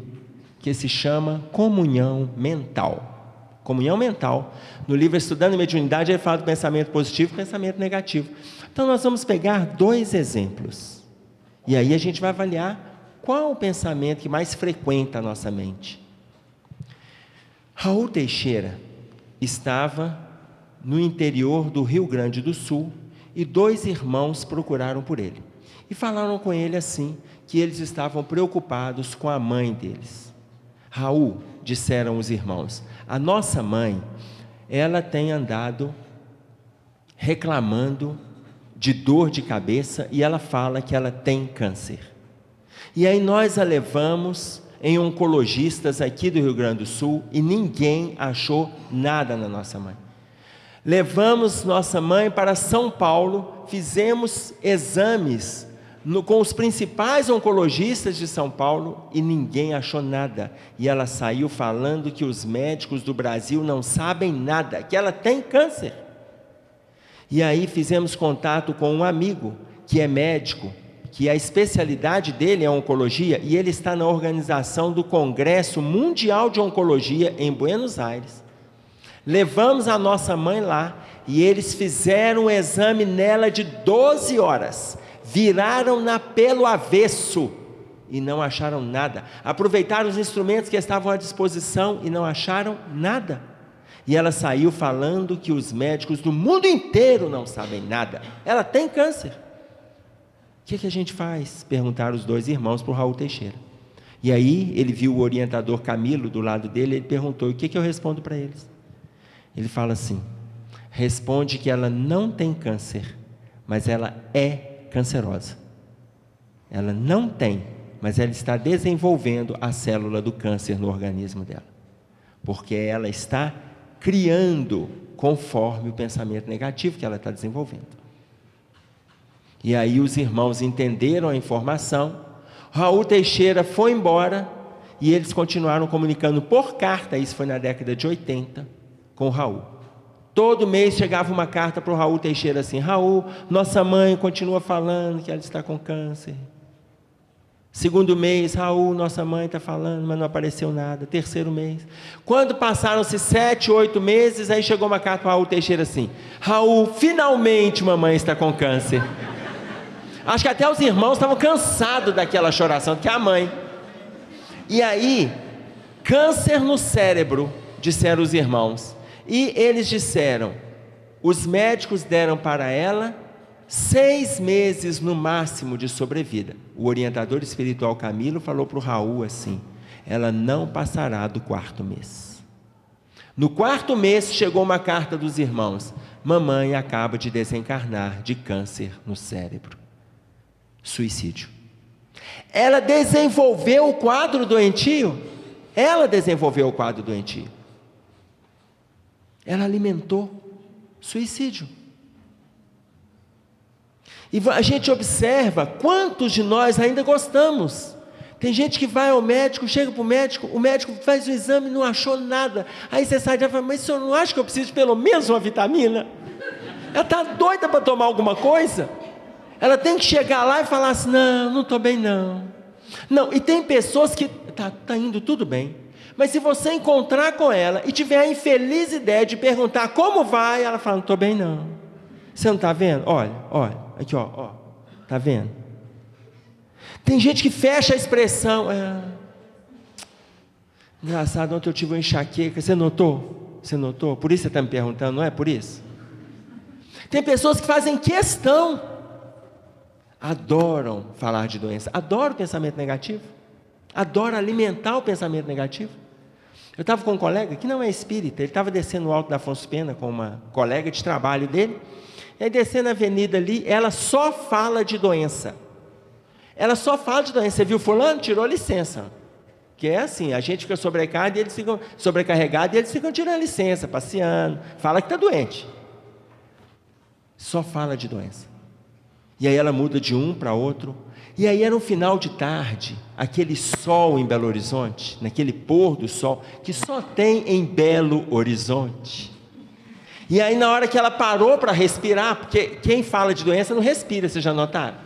A: que se chama Comunhão Mental. Comunhão mental. No livro Estudando a Mediunidade, ele fala do pensamento positivo e pensamento negativo. Então, nós vamos pegar 2 exemplos. E aí a gente vai avaliar qual o pensamento que mais frequenta a nossa mente. Raul Teixeira estava no interior do Rio Grande do Sul e 2 irmãos procuraram por ele. E falaram com ele assim, que eles estavam preocupados com a mãe deles. Raul, disseram os irmãos, a nossa mãe, ela tem andado reclamando de dor de cabeça e ela fala que ela tem câncer. E aí nós a levamos em oncologistas aqui do Rio Grande do Sul e ninguém achou nada na nossa mãe. Levamos nossa mãe para São Paulo, fizemos exames com os principais oncologistas de São Paulo e ninguém achou nada. E ela saiu falando que os médicos do Brasil não sabem nada, que ela tem câncer. E aí fizemos contato com um amigo que é médico, que a especialidade dele é oncologia, e ele está na organização do Congresso Mundial de Oncologia em Buenos Aires. Levamos a nossa mãe lá e eles fizeram um exame nela de 12 horas, viraram-na pelo avesso e não acharam nada. Aproveitaram os instrumentos que estavam à disposição e não acharam nada. E ela saiu falando que os médicos do mundo inteiro não sabem nada. Ela tem câncer. O que a gente faz? Perguntaram os 2 irmãos para o Raul Teixeira. E aí ele viu o orientador Camilo do lado dele, ele perguntou, o que eu respondo para eles? Ele fala assim, responde que ela não tem câncer, mas ela é cancerosa. Ela não tem, mas ela está desenvolvendo a célula do câncer no organismo dela, porque ela está criando conforme o pensamento negativo que ela está desenvolvendo. E aí os irmãos entenderam a informação, Raul Teixeira foi embora e eles continuaram comunicando por carta, isso foi na década de 80, com o Raul. Todo mês chegava uma carta para o Raul Teixeira assim, Raul, nossa mãe continua falando que ela está com câncer. Segundo mês, Raul, nossa mãe está falando, mas não apareceu nada. Terceiro mês. Quando passaram-se 7, 8 meses, aí chegou uma carta para o Raul Teixeira assim, Raul, finalmente mamãe está com câncer. Acho que até os irmãos estavam cansados daquela choração, que é a mãe. E aí, câncer no cérebro, disseram os irmãos. E eles disseram, os médicos deram para ela 6 meses no máximo de sobrevida. O orientador espiritual Camilo falou para o Raul assim, ela não passará do 4º mês. No 4º mês chegou uma carta dos irmãos, mamãe acaba de desencarnar de câncer no cérebro. Suicídio. Ela desenvolveu o quadro doentio? Ela desenvolveu o quadro doentio. Ela alimentou suicídio. E a gente observa quantos de nós ainda gostamos. Tem gente que vai ao médico, chega para o médico faz o exame e não achou nada. Aí você sai e fala, mas o senhor não acha que eu preciso de pelo menos uma vitamina? Ela está doida para tomar alguma coisa? Ela tem que chegar lá e falar assim, não estou bem não. Não, e tem pessoas que tá indo tudo bem. Mas se você encontrar com ela e tiver a infeliz ideia de perguntar como vai, ela fala, não estou bem não. Você não está vendo? Olha, aqui ó, está vendo? Tem gente que fecha a expressão, engraçado, ontem eu tive uma enxaqueca, você notou? Você notou? Por isso você está me perguntando, não é por isso? Tem pessoas que fazem questão, adoram falar de doença, adoram o pensamento negativo, adoram alimentar o pensamento negativo. Eu estava com um colega que não é espírita, ele estava descendo o Alto da Afonso Pena com uma colega de trabalho dele, E aí descendo a avenida ali, ela só fala de doença. Ela só fala de doença. Você viu fulano? Tirou licença. Que é assim, a gente fica sobrecarregado e eles ficam tirando licença, passeando, fala que está doente. Só fala de doença. E aí ela muda de um para outro. E aí era um final de tarde, aquele sol em Belo Horizonte, naquele pôr do sol, que só tem em Belo Horizonte. E aí na hora que ela parou para respirar, porque quem fala de doença não respira, vocês já notaram?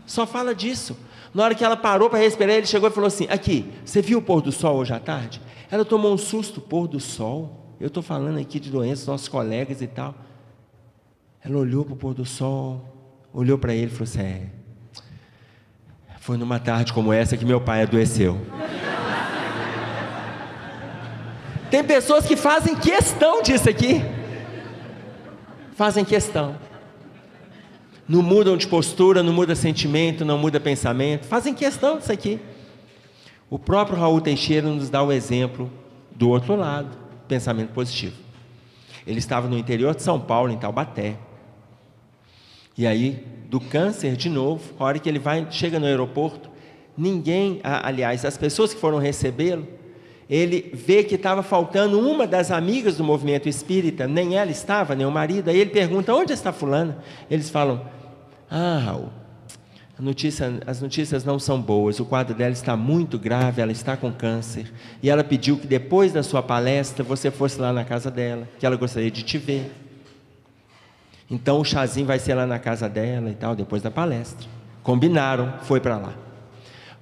A: Só fala disso. Na hora que ela parou para respirar, ele chegou e falou assim: aqui, você viu o pôr do sol hoje à tarde? Ela tomou um susto. Pôr do sol? Eu estou falando aqui de doenças, nossos colegas e tal. Ela olhou para o pôr do sol, olhou para ele e falou assim: foi numa tarde como essa que meu pai adoeceu. Tem pessoas que fazem questão disso aqui. Fazem questão. Não mudam de postura, não muda sentimento, não muda pensamento. Fazem questão disso aqui. O próprio Raul Teixeira nos dá o exemplo do outro lado, pensamento positivo. Ele estava no interior de São Paulo, em Taubaté. E aí, do câncer de novo, a hora que ele chega no aeroporto, as pessoas que foram recebê-lo, ele vê que estava faltando uma das amigas do movimento espírita, nem ela estava, nem o marido. Aí ele pergunta: onde está fulana? Eles falam: Raul, as notícias não são boas, o quadro dela está muito grave, ela está com câncer, e ela pediu que depois da sua palestra você fosse lá na casa dela, que ela gostaria de te ver. Então o chazinho vai ser lá na casa dela e tal, depois da palestra. Combinaram, foi para lá.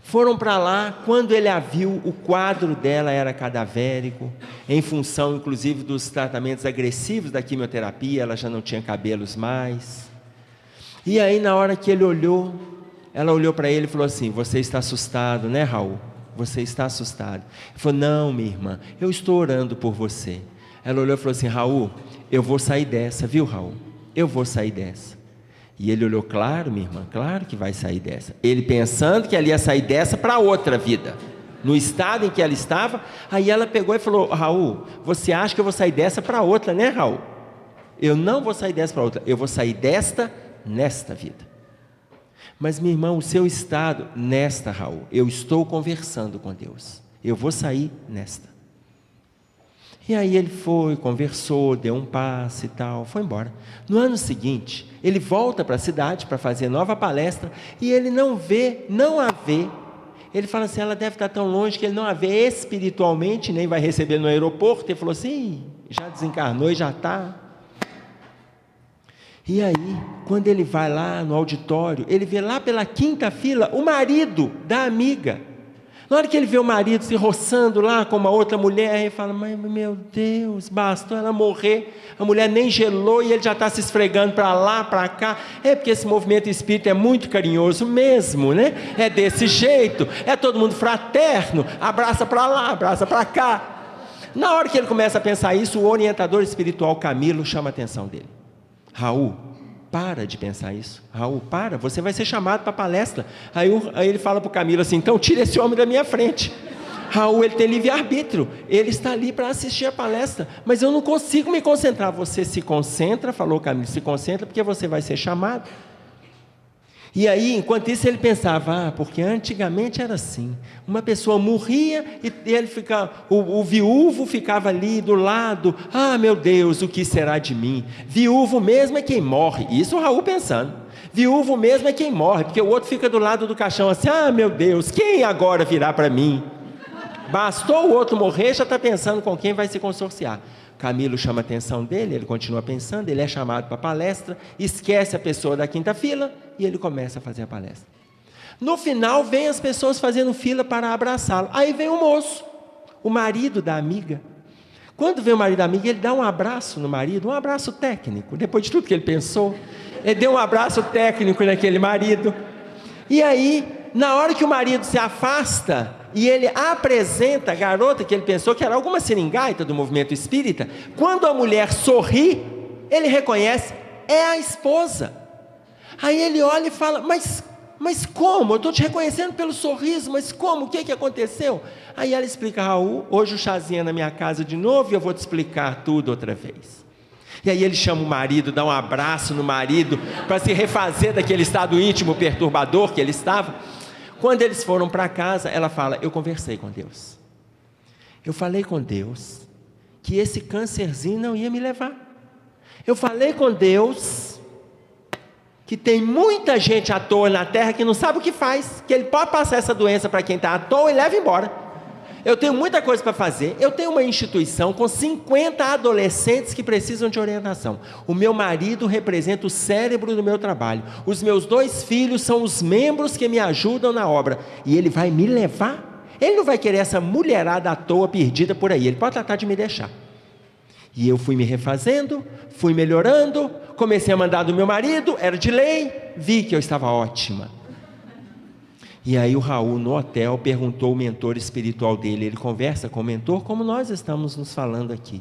A: Foram para lá, quando ele a viu, o quadro dela era cadavérico, em função inclusive dos tratamentos agressivos da quimioterapia, ela já não tinha cabelos mais. E aí na hora que ele olhou, ela olhou para ele e falou assim: você está assustado, né, Raul? Você está assustado. Ele falou: não, minha irmã, eu estou orando por você. Ela olhou e falou assim: Raul, eu vou sair dessa, viu, Raul? Eu vou sair dessa. E ele olhou: claro, minha irmã, claro que vai sair dessa. Ele pensando que ela ia sair dessa para outra vida, no estado em que ela estava. Aí ela pegou e falou: Raul, você acha que eu vou sair dessa para outra, né, Raul? Eu não vou sair dessa para outra, eu vou sair desta nesta vida. Mas, minha irmã, o seu estado, nesta, Raul, eu estou conversando com Deus, eu vou sair nesta. E aí ele foi, conversou, deu um passe e tal, foi embora. No ano seguinte, ele volta para a cidade para fazer nova palestra, e ele não a vê. Ele fala assim: ela deve estar tão longe que ele não a vê espiritualmente, nem vai receber no aeroporto. Ele falou assim: já desencarnou e já está. E aí, quando ele vai lá no auditório, ele vê lá pela quinta fila o marido da amiga. Na hora que ele vê o marido se roçando lá com uma outra mulher, ele fala: mas meu Deus, bastou ela morrer, a mulher nem gelou e ele já está se esfregando para lá, para cá. É porque esse movimento espírita é muito carinhoso mesmo, né? É desse jeito, é todo mundo fraterno, abraça para lá, abraça para cá. Na hora que ele começa a pensar isso, o orientador espiritual Camilo chama a atenção dele: Raul, para de pensar isso. Raul, para, você vai ser chamado para palestra. Aí ele fala para o Camilo assim: então tira esse homem da minha frente. Raul, ele tem livre-arbítrio, ele está ali para assistir a palestra, mas eu não consigo me concentrar. Você se concentra, falou Camilo, se concentra, porque você vai ser chamado. E aí, enquanto isso, ele pensava: porque antigamente era assim, uma pessoa morria e ele o viúvo ficava ali do lado: meu Deus, o que será de mim? Viúvo mesmo é quem morre. Isso o Raul pensando: viúvo mesmo é quem morre, porque o outro fica do lado do caixão assim: meu Deus, quem agora virá para mim? Bastou o outro morrer, já está pensando com quem vai se consorciar. Camilo chama a atenção dele, ele continua pensando, ele é chamado para a palestra, esquece a pessoa da quinta fila e ele começa a fazer a palestra. No final, vem as pessoas fazendo fila para abraçá-lo. Aí vem o moço, o marido da amiga. Quando vem o marido da amiga, ele dá um abraço no marido, um abraço técnico, depois de tudo que ele pensou, ele deu um abraço técnico naquele marido. E aí, na hora que o marido se afasta e ele apresenta a garota que ele pensou que era alguma seringaita do movimento espírita, quando a mulher sorri, ele reconhece, é a esposa. Aí ele olha e fala: mas como? Eu estou te reconhecendo pelo sorriso, mas como? O que aconteceu? Aí ela explica: Raul, hoje o chazinho é na minha casa de novo e eu vou te explicar tudo outra vez. E aí ele chama o marido, dá um abraço no marido, para se refazer daquele estado íntimo perturbador que ele estava. Quando eles foram para casa, ela fala: eu conversei com Deus. Eu falei com Deus que esse câncerzinho não ia me levar. Eu falei com Deus que tem muita gente à toa na terra que não sabe o que faz, que Ele pode passar essa doença para quem está à toa e leva embora. Eu tenho muita coisa para fazer. Eu tenho uma instituição com 50 adolescentes que precisam de orientação. O meu marido representa o cérebro do meu trabalho. Os meus 2 filhos são os membros que me ajudam na obra. E ele vai me levar? Ele não vai querer essa mulherada à toa perdida por aí. Ele pode tratar de me deixar. E eu fui me refazendo, fui melhorando, comecei a mandar do meu marido, era de lei, vi que eu estava ótima. E aí o Raul, no hotel, perguntou ao mentor espiritual dele. Ele conversa com o mentor como nós estamos nos falando aqui.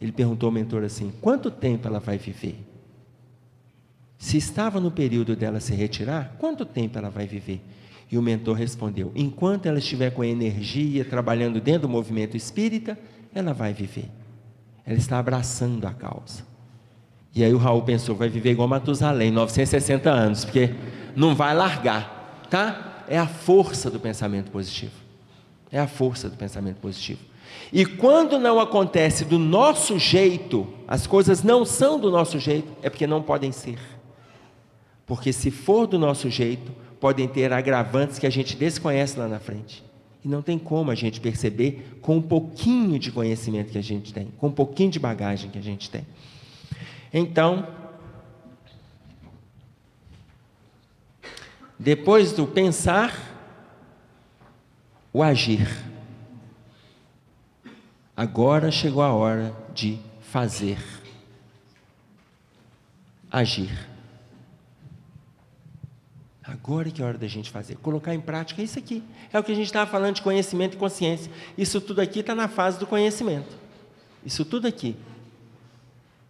A: Ele perguntou ao mentor assim: quanto tempo ela vai viver? Se estava no período dela se retirar, quanto tempo ela vai viver? E o mentor respondeu: enquanto ela estiver com energia, trabalhando dentro do movimento espírita, ela vai viver. Ela está abraçando a causa. E aí o Raul pensou: vai viver igual Matusalém, 960 anos, porque não vai largar, tá? É a força do pensamento positivo. É a força do pensamento positivo. E quando não acontece do nosso jeito, as coisas não são do nosso jeito, é porque não podem ser. Porque se for do nosso jeito, podem ter agravantes que a gente desconhece lá na frente. E não tem como a gente perceber com um pouquinho de conhecimento que a gente tem, com um pouquinho de bagagem que a gente tem. Então, depois do pensar, o agir. Agora chegou a hora de fazer. Agir. Agora que é a hora da gente fazer. Colocar em prática isso aqui. É o que a gente estava falando de conhecimento e consciência. Isso tudo aqui está na fase do conhecimento. Isso tudo aqui.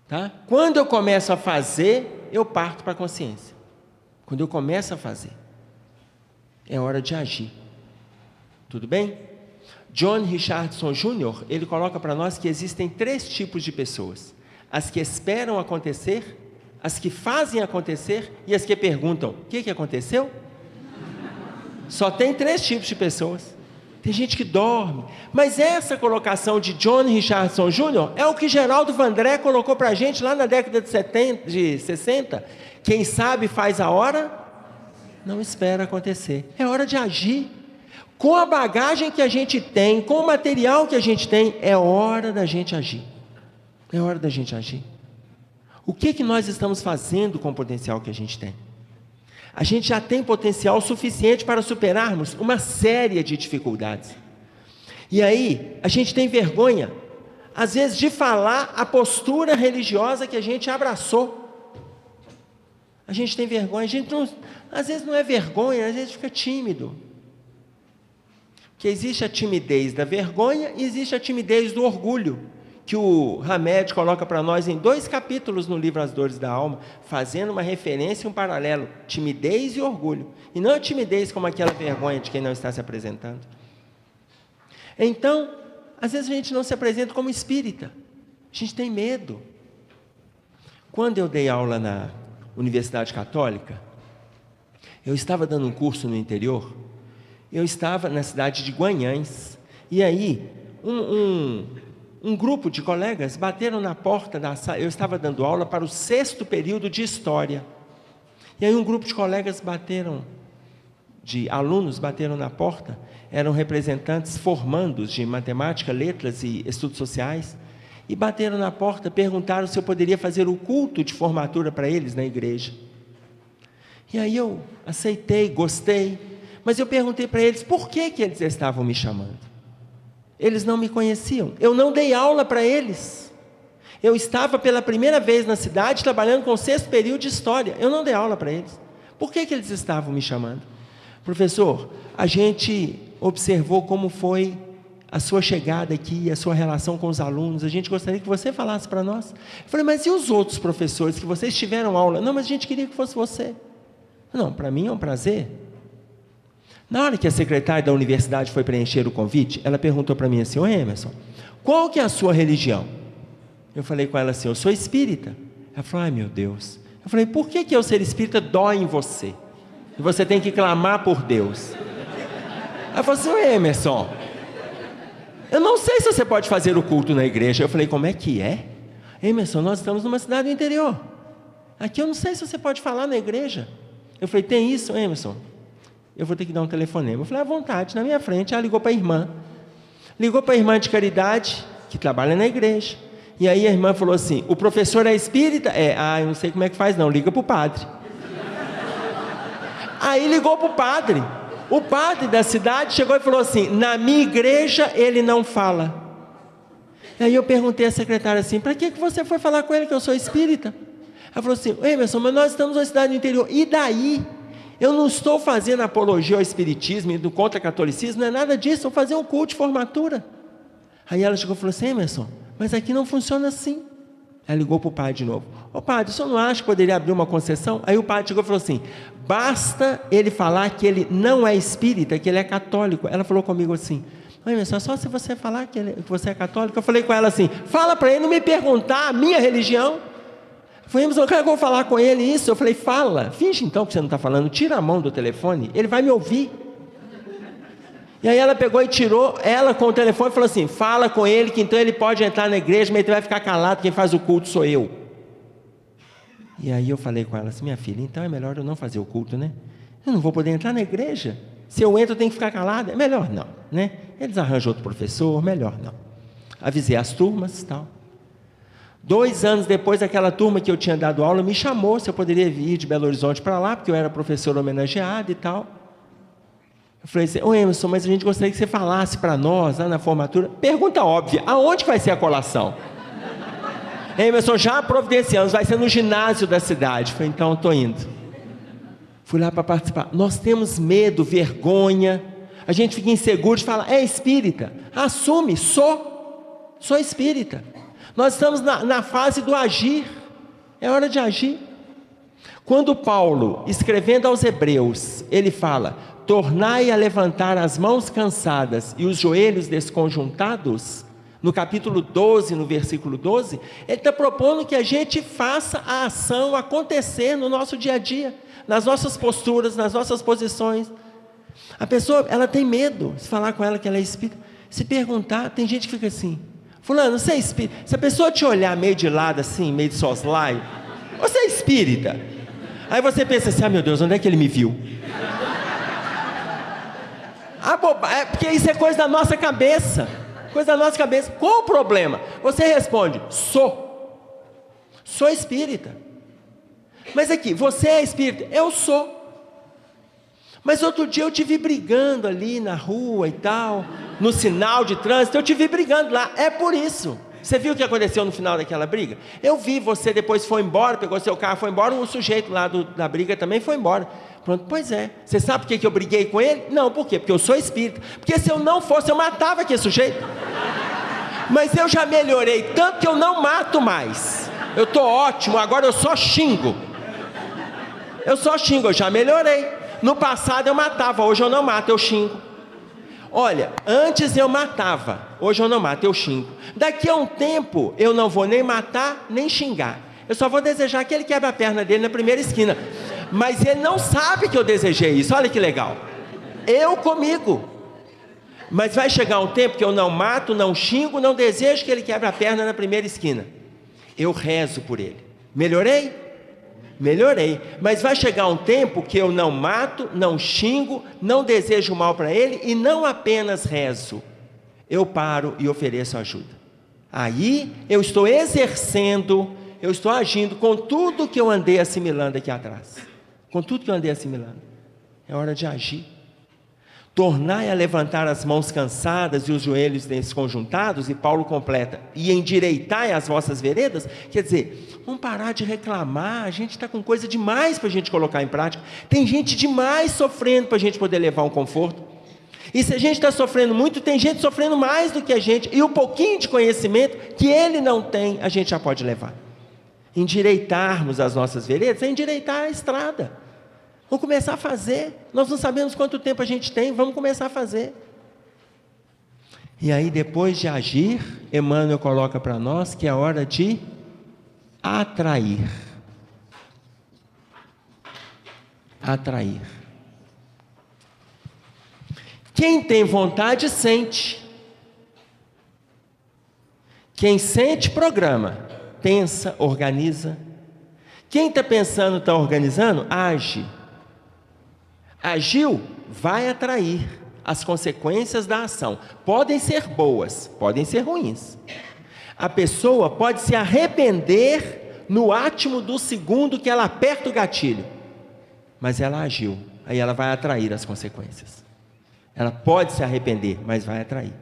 A: Tá? Quando eu começo a fazer, eu parto para a consciência. Quando eu começo a fazer, é hora de agir. Tudo bem? John Richardson Jr., ele coloca para nós que existem 3 tipos de pessoas: as que esperam acontecer, as que fazem acontecer e as que perguntam: o que aconteceu? Só tem 3 tipos de pessoas. Tem gente que dorme, mas essa colocação de John Richardson Jr. é o que Geraldo Vandré colocou para a gente lá na década de 60. Quem sabe faz a hora, não espera acontecer. É hora de agir. Com a bagagem que a gente tem, com o material que a gente tem, é hora da gente agir. É hora da gente agir. O que nós estamos fazendo com o potencial que a gente tem? A gente já tem potencial suficiente para superarmos uma série de dificuldades. E aí, a gente tem vergonha, às vezes, de falar a postura religiosa que a gente abraçou. A gente tem vergonha, a gente não, às vezes não é vergonha, às vezes fica tímido. Porque existe a timidez da vergonha e existe a timidez do orgulho, que o Hamed coloca para nós em 2 capítulos no livro As Dores da Alma, fazendo uma referência e um paralelo: timidez e orgulho. E não a timidez como aquela vergonha de quem não está se apresentando. Então, às vezes a gente não se apresenta como espírita, a gente tem medo. Quando eu dei aula na Universidade Católica, eu estava dando um curso no interior, eu estava na cidade de Guanhães, e aí um grupo de colegas bateram na porta da sala. Eu estava dando aula para o 6º período de História, e aí um grupo de colegas alunos bateram na porta, eram representantes formandos de Matemática, Letras e Estudos Sociais, e bateram na porta, perguntaram se eu poderia fazer o culto de formatura para eles na igreja. E aí eu aceitei, gostei, mas eu perguntei para eles por que eles estavam me chamando. Eles não me conheciam, eu não dei aula para eles. Eu estava pela primeira vez na cidade trabalhando com o 6º período de História, eu não dei aula para eles. Por que eles estavam me chamando? Professor, a gente observou como foi a sua chegada aqui, a sua relação com os alunos, a gente gostaria que você falasse para nós. Eu falei: mas e os outros professores que vocês tiveram aula? Não, mas a gente queria que fosse você. Não, para mim é um prazer. Na hora que a secretária da universidade foi preencher o convite, ela perguntou para mim assim: ô Emerson, qual que é a sua religião? Eu falei com ela assim, eu sou espírita. Ela falou, ai meu Deus. Eu falei, por que eu ser espírita dói em você? E você tem que clamar por Deus. Ela falou assim, Emerson, eu não sei se você pode fazer o culto na igreja. Eu falei, como é que é? Emerson, nós estamos numa cidade do interior. Aqui eu não sei se você pode falar na igreja. Eu falei, tem isso, Emerson? Eu vou ter que dar um telefonema. Eu falei, à vontade, na minha frente. Ela ligou para a irmã. Ligou para a irmã de caridade, que trabalha na igreja. E aí a irmã falou assim, o professor é espírita? Eu não sei como é que faz não, liga para o padre. Aí ligou para o padre. O padre da cidade chegou e falou assim, na minha igreja ele não fala. Aí eu perguntei à secretária assim, para que você foi falar com ele que eu sou espírita? Ela falou assim, Emerson, mas nós estamos numa cidade do interior, e daí? Eu não estou fazendo apologia ao espiritismo e do contra-catolicismo, não é nada disso, eu vou fazer um culto de formatura. Aí ela chegou e falou assim, Emerson, mas aqui não funciona assim. Ela ligou para o padre de novo, ô padre, o senhor não acha que poderia abrir uma concessão? Aí o padre chegou e falou assim, basta ele falar que ele não é espírita, que ele é católico. Ela falou comigo assim, Emerson, só se você falar que você é católico. Eu falei com ela assim, fala para ele não me perguntar a minha religião. Eu falei, Emerson, eu vou falar com ele isso. Eu falei, fala, finge então que você não está falando, tira a mão do telefone, ele vai me ouvir. E aí ela pegou e tirou ela com o telefone e falou assim, fala com ele que então ele pode entrar na igreja, mas ele vai ficar calado, quem faz o culto sou eu. E aí eu falei com ela assim, minha filha, então é melhor eu não fazer o culto, né? Eu não vou poder entrar na igreja. Se eu entro eu tenho que ficar calado. É melhor não, né? Eles arranjam outro professor, melhor não. Avisei as turmas e tal. 2 anos depois, aquela turma que eu tinha dado aula me chamou se eu poderia vir de Belo Horizonte para lá, porque eu era professor homenageado e tal. Eu falei assim, ô Emerson, mas a gente gostaria que você falasse para nós, lá na formatura. Pergunta óbvia, aonde vai ser a colação? Emerson, já providenciamos, vai ser no ginásio da cidade. Eu falei, então, estou indo. Fui lá para participar. Nós temos medo, vergonha, a gente fica inseguro de falar, é espírita. Assume, sou espírita. Nós estamos na fase do agir, é hora de agir. Quando Paulo, escrevendo aos Hebreus, ele fala, tornai a levantar as mãos cansadas e os joelhos desconjuntados, no capítulo 12, no versículo 12, ele está propondo que a gente faça a ação acontecer no nosso dia a dia, nas nossas posturas, nas nossas posições. A pessoa, ela tem medo, se falar com ela que ela é espírita, se perguntar, tem gente que fica assim, fulano, você é espírita? Se a pessoa te olhar meio de lado assim, meio de soslaio, você é espírita? Aí você pensa assim, meu Deus, onde é que ele me viu? É porque isso é coisa da nossa cabeça. Coisa da nossa cabeça. Qual o problema? Você responde, sou espírita. Mas aqui, você é espírita? Eu sou. Mas outro dia eu te vi brigando ali na rua e tal, no sinal de trânsito, eu te vi brigando lá, é por isso. Você viu o que aconteceu no final daquela briga? Eu vi, você depois foi embora, pegou seu carro, foi embora, o sujeito lá da briga também foi embora. Pronto, pois é, você sabe por que eu briguei com ele? Não, por quê? Porque eu sou espírita. Porque se eu não fosse, eu matava aquele sujeito. Mas eu já melhorei tanto que eu não mato mais. Eu estou ótimo, agora eu só xingo. Eu já melhorei. No passado eu matava, hoje eu não mato, eu xingo. Olha, antes eu matava, hoje eu não mato, eu xingo. Daqui a um tempo eu não vou nem matar, nem xingar. Eu só vou desejar que ele quebre a perna dele na primeira esquina. Mas ele não sabe que eu desejei isso, olha que legal. Eu comigo. Mas vai chegar um tempo que eu não mato, não xingo, não desejo que ele quebre a perna na primeira esquina. Eu rezo por ele. Melhorei? Melhorei, mas vai chegar um tempo que eu não mato, não xingo, não desejo mal para ele e não apenas rezo, eu paro e ofereço ajuda. Aí eu estou exercendo, eu estou agindo com tudo que eu andei assimilando aqui atrás. Com tudo que eu andei assimilando. É hora de agir. Tornai a levantar as mãos cansadas e os joelhos desconjuntados, e Paulo completa, e endireitai as vossas veredas. Quer dizer, vamos parar de reclamar, a gente está com coisa demais para a gente colocar em prática, tem gente demais sofrendo para a gente poder levar um conforto, e se a gente está sofrendo muito, tem gente sofrendo mais do que a gente, e o pouquinho de conhecimento que ele não tem, a gente já pode levar. Endireitarmos as nossas veredas é endireitar a estrada. Vamos começar a fazer. Nós não sabemos quanto tempo a gente tem, vamos começar a fazer. E aí, depois de agir, Emmanuel coloca para nós que é hora de atrair. Atrair. Quem tem vontade, sente. Quem sente, programa. Pensa, organiza. Quem está pensando, está organizando, age. Agiu, vai atrair as consequências da ação. Podem ser boas, podem ser ruins. A pessoa pode se arrepender no átimo do segundo que ela aperta o gatilho. Mas ela agiu, aí ela vai atrair as consequências. Ela pode se arrepender, mas vai atrair.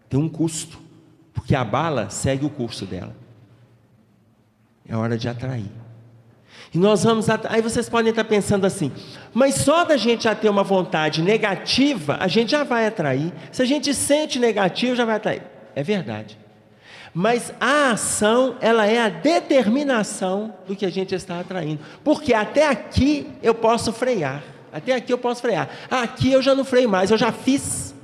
A: Tem um custo, porque a bala segue o curso dela. É hora de atrair. E nós vamos, aí vocês podem estar pensando assim, mas só da gente já ter uma vontade negativa, a gente já vai atrair. Se a gente sente negativo, já vai atrair. É verdade. Mas a ação, ela é a determinação do que a gente está atraindo. Porque até aqui eu posso frear. Até aqui eu posso frear. Aqui eu já não freio mais, eu já fiz.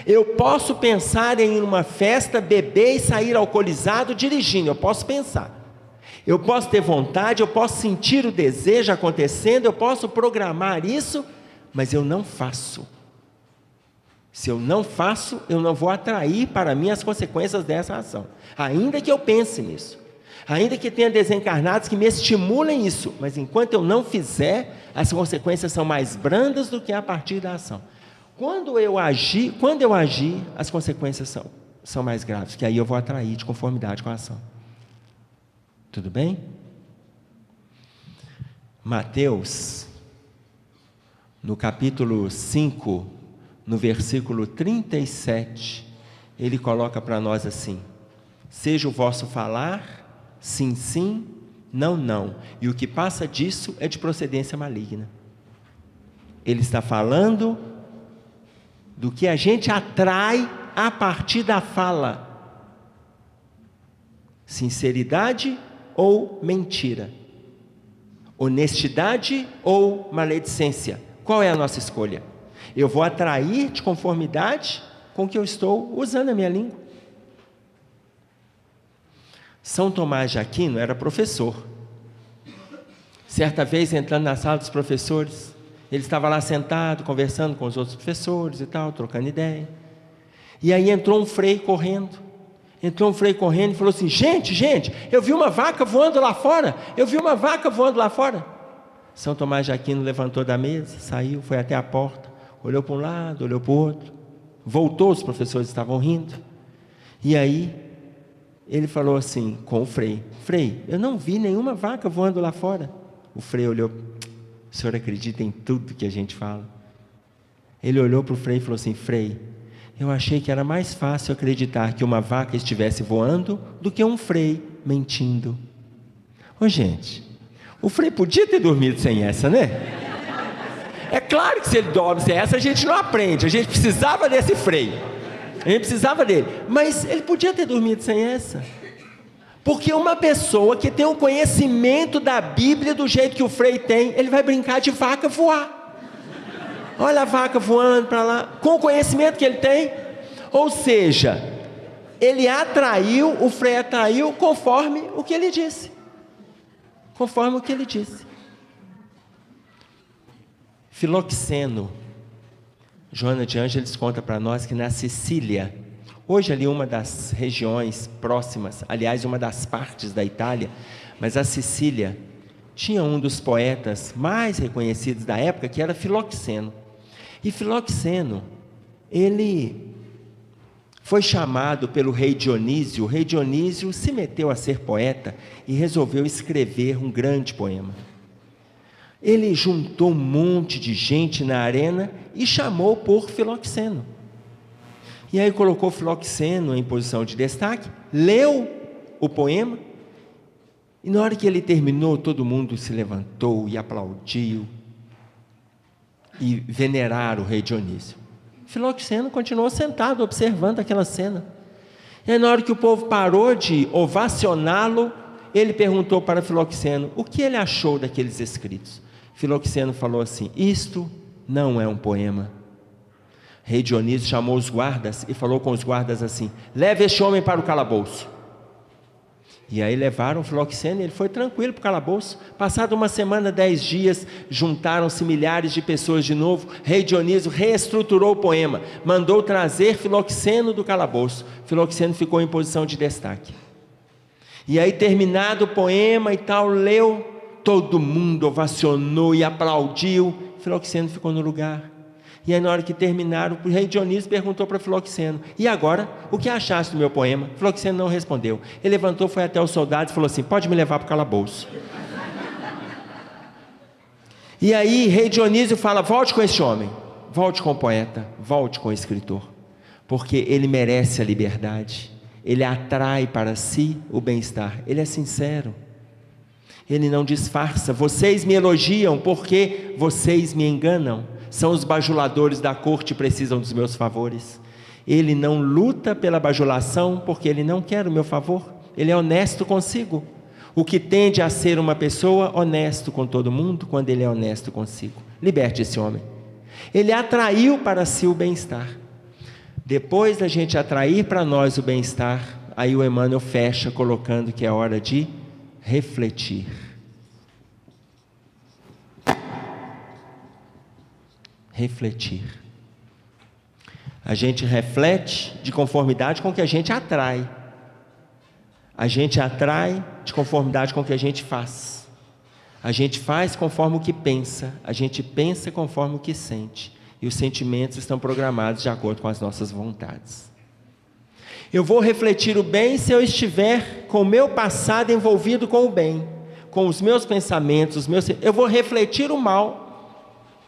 A: Eu posso pensar em uma festa, beber e sair alcoolizado dirigindo. Eu posso pensar. Eu posso ter vontade, eu posso sentir o desejo acontecendo, eu posso programar isso, mas eu não faço. Se eu não faço, eu não vou atrair para mim as consequências dessa ação. Ainda que eu pense nisso. Ainda que tenha desencarnados que me estimulem isso. Mas enquanto eu não fizer, as consequências são mais brandas do que a partir da ação. Quando eu agir, as consequências são mais graves. Que aí eu vou atrair de conformidade com a ação. Tudo bem? Mateus, no capítulo 5, no versículo 37, ele coloca para nós assim: seja o vosso falar, sim, sim, não, não. E o que passa disso é de procedência maligna. Ele está falando do que a gente atrai a partir da fala. Sinceridade ou mentira? Honestidade ou maledicência? Qual é a nossa escolha? Eu vou atrair de conformidade com o que eu estou usando a minha língua. São Tomás de Aquino era professor. Certa vez, entrando na sala dos professores, ele estava lá sentado, conversando com os outros professores e tal, trocando ideia. E aí entrou um frei correndo. E falou assim: gente, eu vi uma vaca voando lá fora. São Tomás de Aquino levantou da mesa, saiu, foi até a porta, olhou para um lado, olhou para o outro, voltou, os professores estavam rindo. E aí, ele falou assim com o frei: frei, eu não vi nenhuma vaca voando lá fora. O frei olhou: o senhor acredita em tudo que a gente fala? Ele olhou para o frei e falou assim: frei, eu achei que era mais fácil acreditar que uma vaca estivesse voando do que um frei mentindo. Ô gente, o frei podia ter dormido sem essa, né? É claro que se ele dorme sem essa, a gente não aprende. A gente precisava desse frei. A gente precisava dele. Mas ele podia ter dormido sem essa. Porque uma pessoa que tem um conhecimento da Bíblia do jeito que o frei tem, ele vai brincar de vaca voar. Olha a vaca voando para lá, com o conhecimento que ele tem. Ou seja, ele atraiu, o frei atraiu conforme o que ele disse. Filoxeno, Joana de Ângeles conta para nós que na Sicília, hoje ali uma das regiões próximas, aliás uma das partes da Itália, mas a Sicília tinha um dos poetas mais reconhecidos da época, que era Filoxeno. E Filoxeno, ele foi chamado pelo rei Dionísio. O rei Dionísio se meteu a ser poeta e resolveu escrever um grande poema. Ele juntou um monte de gente na arena e chamou por Filoxeno. E aí colocou Filoxeno em posição de destaque, leu o poema, e na hora que ele terminou, todo mundo se levantou e aplaudiu e veneraram o rei Dionísio. Filoxeno continuou sentado observando aquela cena. E aí, na hora que o povo parou de ovacioná-lo, ele perguntou para Filoxeno o que ele achou daqueles escritos. Filoxeno falou assim: isto não é um poema. Rei Dionísio chamou os guardas e falou com os guardas assim: leve este homem para o calabouço. E aí levaram o Filoxeno e ele foi tranquilo para o calabouço. Passado uma semana, 10 dias, juntaram-se milhares de pessoas de novo. Rei Dionísio reestruturou o poema, mandou trazer Filoxeno do calabouço. Filoxeno ficou em posição de destaque. E aí, terminado o poema e tal, leu, todo mundo ovacionou e aplaudiu. Filoxeno ficou no lugar. E aí, na hora que terminaram, o rei Dionísio perguntou para Filoxeno: e agora, o que achaste do meu poema? Filoxeno não respondeu. Ele levantou, foi até os soldados e falou assim: pode me levar para o calabouço. E aí, rei Dionísio fala: volte com este homem, volte com o poeta, volte com o escritor, porque ele merece a liberdade, ele atrai para si o bem-estar, ele é sincero, ele não disfarça. Vocês me elogiam porque vocês me enganam. São os bajuladores da corte e precisam dos meus favores. Ele não luta pela bajulação porque ele não quer o meu favor. Ele é honesto consigo. O que tende a ser uma pessoa honesto com todo mundo, quando ele é honesto consigo. Liberte esse homem. Ele atraiu para si o bem-estar. Depois da gente atrair para nós o bem-estar, aí o Emmanuel fecha colocando que é hora de refletir. Refletir. A gente reflete de conformidade com o que a gente atrai. A gente atrai de conformidade com o que a gente faz. A gente faz conforme o que pensa. A gente pensa conforme o que sente. E os sentimentos estão programados de acordo com as nossas vontades. Eu vou refletir o bem se eu estiver com o meu passado envolvido com o bem, com os meus pensamentos, eu vou refletir o mal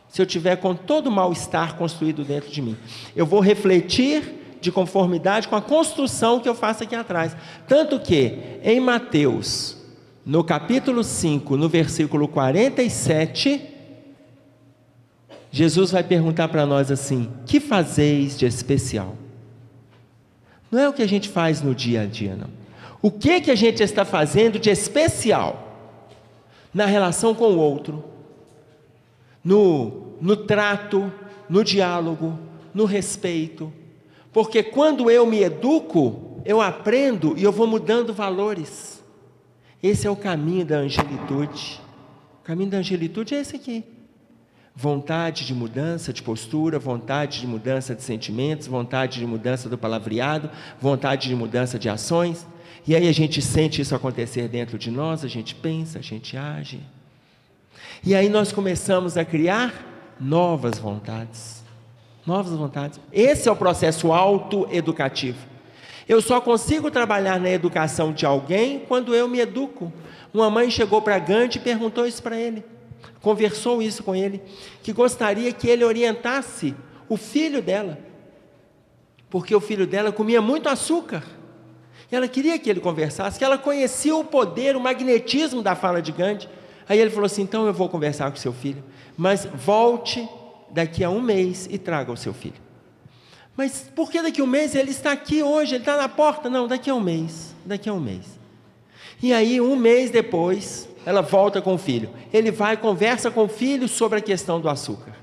A: se eu tiver com todo o mal-estar construído dentro de mim. Eu vou refletir de conformidade com a construção que eu faço aqui atrás. Tanto que, em Mateus, no capítulo 5, no versículo 47, Jesus vai perguntar para nós assim: que fazeis de especial? Não é o que a gente faz no dia a dia, não. O que a gente está fazendo de especial na relação com o outro, no trato, no diálogo, no respeito? Porque quando eu me educo, eu aprendo e eu vou mudando valores. Esse é o caminho da angelitude. O caminho da angelitude é esse aqui. Vontade de mudança de postura, vontade de mudança de sentimentos, vontade de mudança do palavreado, vontade de mudança de ações. E aí a gente sente isso acontecer dentro de nós, a gente pensa, a gente age. E aí nós começamos a criar novas vontades. Novas vontades. Esse é o processo autoeducativo. Eu só consigo trabalhar na educação de alguém quando eu me educo. Uma mãe chegou para Gandhi e perguntou isso para ele. Conversou isso com ele, que gostaria que ele orientasse o filho dela, porque o filho dela comia muito açúcar, e ela queria que ele conversasse, que ela conhecia o poder, o magnetismo da fala de Gandhi. Aí ele falou assim: então eu vou conversar com seu filho, mas volte daqui a um mês e traga o seu filho. Mas por que daqui a um mês? Ele está aqui hoje, ele está na porta. Não, daqui a um mês, daqui a um mês. E aí um mês depois, ela volta com o filho. Ele vai e conversa com o filho sobre a questão do açúcar.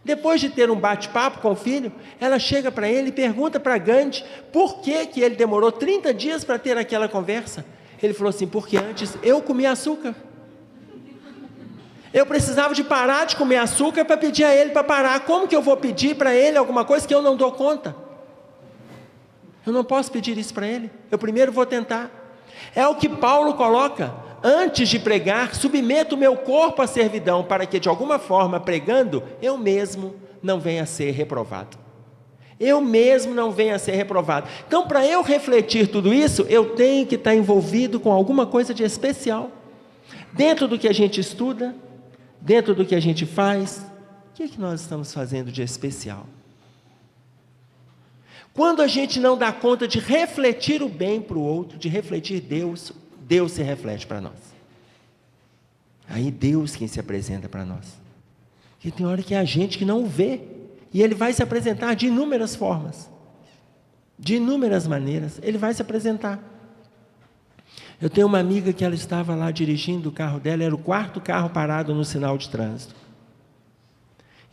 A: Depois de ter um bate-papo com o filho, ela chega para ele e pergunta para Gandhi por que ele demorou 30 dias para ter aquela conversa. Ele falou assim: porque antes eu comia açúcar. Eu precisava de parar de comer açúcar para pedir a ele para parar. Como que eu vou pedir para ele alguma coisa que eu não dou conta? Eu não posso pedir isso para ele. Eu primeiro vou tentar. É o que Paulo coloca: antes de pregar, submeto o meu corpo à servidão, para que de alguma forma, pregando, eu mesmo não venha a ser reprovado. Eu mesmo não venha a ser reprovado. Então, para eu refletir tudo isso, eu tenho que estar envolvido com alguma coisa de especial. Dentro do que a gente estuda, dentro do que a gente faz, o que é que nós estamos fazendo de especial? Quando a gente não dá conta de refletir o bem para o outro, de refletir Deus, Deus se reflete para nós. Aí Deus quem se apresenta para nós. E tem hora que é a gente que não o vê. E Ele vai se apresentar de inúmeras formas. De inúmeras maneiras. Ele vai se apresentar. Eu tenho uma amiga que ela estava lá dirigindo o carro dela. Era o 4º carro parado no sinal de trânsito.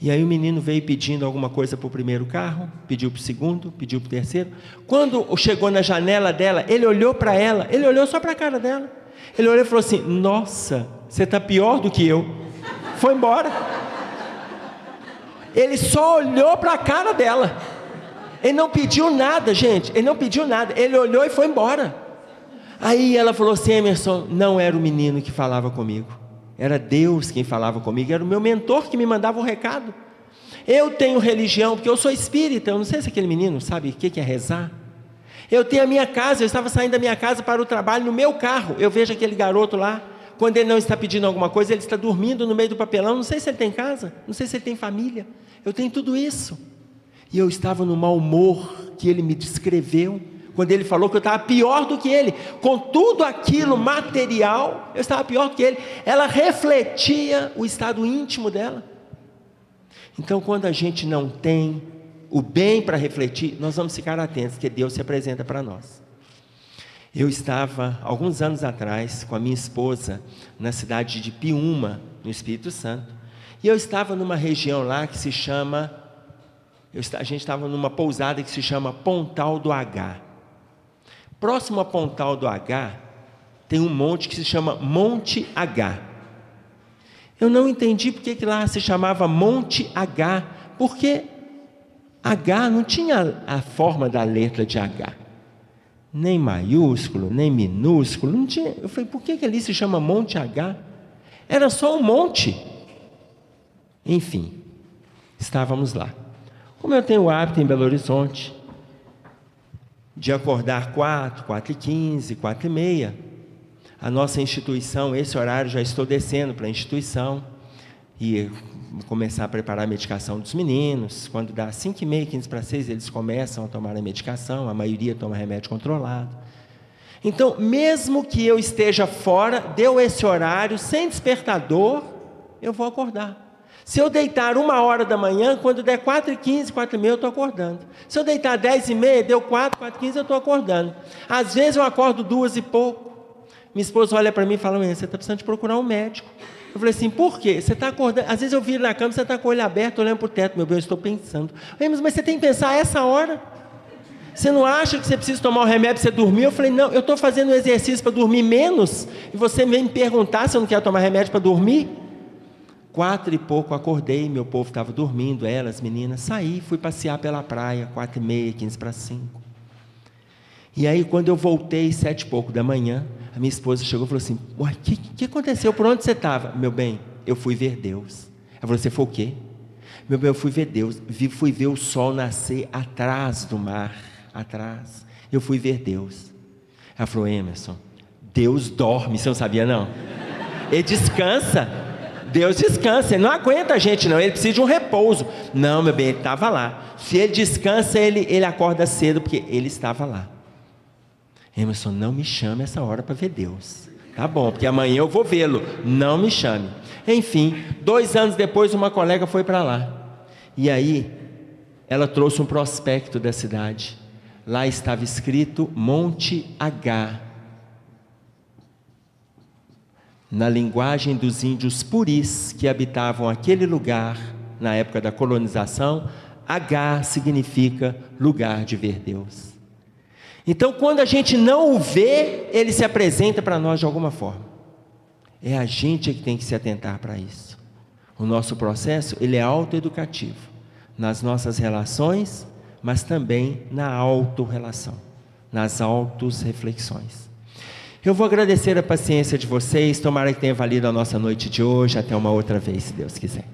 A: E aí o menino veio pedindo alguma coisa para o primeiro carro, pediu para o segundo, pediu para o terceiro. Quando chegou na janela dela, ele olhou para ela, ele olhou só para a cara dela. Ele olhou e falou assim: nossa, você está pior do que eu. Foi embora. Ele só olhou para a cara dela. Ele não pediu nada, gente, ele não pediu nada. Ele olhou e foi embora. Aí ela falou assim: Emerson, não era o menino que falava comigo, era Deus quem falava comigo, era o meu mentor que me mandava o recado. Eu tenho religião, porque eu sou espírita, eu não sei se aquele menino sabe o que é rezar. Eu tenho a minha casa, eu estava saindo da minha casa para o trabalho, no meu carro, eu vejo aquele garoto lá, quando ele não está pedindo alguma coisa, ele está dormindo no meio do papelão, não sei se ele tem casa, não sei se ele tem família, eu tenho tudo isso. E eu estava no mau humor que ele me descreveu, quando ele falou que eu estava pior do que ele, com tudo aquilo material, eu estava pior do que ele. Ela refletia o estado íntimo dela. Então, quando a gente não tem o bem para refletir, nós vamos ficar atentos, que Deus se apresenta para nós. Eu estava, alguns anos atrás, com a minha esposa, na cidade de Piúma, no Espírito Santo, e eu estava numa região lá que se chama, a gente estava numa pousada que se chama Pontal do H. Próximo a Pontal do H, tem um monte que se chama Monte H. Eu não entendi porque que lá se chamava Monte H, porque H não tinha a forma da letra de H, nem maiúsculo, nem minúsculo, não tinha. Eu falei, por que ali se chama Monte H? Era só um monte. Enfim, estávamos lá. Como eu tenho o hábito em Belo Horizonte de acordar 4h15, 4h30, a nossa instituição, esse horário já estou descendo para a instituição, e começar a preparar a medicação dos meninos. Quando dá 5h30, 5h45, eles começam a tomar a medicação, a maioria toma remédio controlado. Então, mesmo que eu esteja fora, deu esse horário, sem despertador, eu vou acordar. Se eu deitar 1h da manhã, quando der 4h15, 4h30, eu estou acordando. Se eu deitar 10h30, deu 4, 4h15, eu estou acordando. Às vezes eu acordo 2 e pouco. Minha esposa olha para mim e fala: você está precisando de procurar um médico. Eu falei assim: por quê? Você está acordando, às vezes eu viro na cama, você está com o olho aberto, olhando para o teto. Meu bem, eu estou pensando. Mas você tem que pensar a essa hora. Você não acha que você precisa tomar o remédio para você dormir? Eu falei: não, eu estou fazendo um exercício para dormir menos, e você vem me perguntar se eu não quero tomar remédio para dormir? 4 e pouco acordei, meu povo estava dormindo, elas, meninas, saí, fui passear pela praia, 4h30, 4h45. E aí, quando eu voltei, 7 e pouco da manhã, a minha esposa chegou e falou assim: uai, o que aconteceu? Por onde você estava? Meu bem, eu fui ver Deus. Ela falou: você foi o quê? Meu bem, eu fui ver Deus, fui ver o sol nascer atrás do mar, atrás. Eu fui ver Deus. Ela falou: Emerson, Deus dorme, você não sabia não? Ele descansa. Deus descansa, ele não aguenta a gente não, ele precisa de um repouso. Não, meu bem, ele estava lá. Se ele descansa, ele acorda cedo, porque ele estava lá. Emerson, não me chame essa hora para ver Deus. Tá bom, porque amanhã eu vou vê-lo. Não me chame. Enfim, 2 anos depois, uma colega foi para lá. E aí, ela trouxe um prospecto da cidade. Lá estava escrito Monte H. Na linguagem dos índios puris que habitavam aquele lugar, na época da colonização, H significa lugar de ver Deus. Então, quando a gente não o vê, ele se apresenta para nós de alguma forma. É a gente que tem que se atentar para isso. O nosso processo, ele é autoeducativo, nas nossas relações, mas também na autorrelação, nas autorreflexões. Eu vou agradecer a paciência de vocês, tomara que tenha valido a nossa noite de hoje, até uma outra vez, se Deus quiser.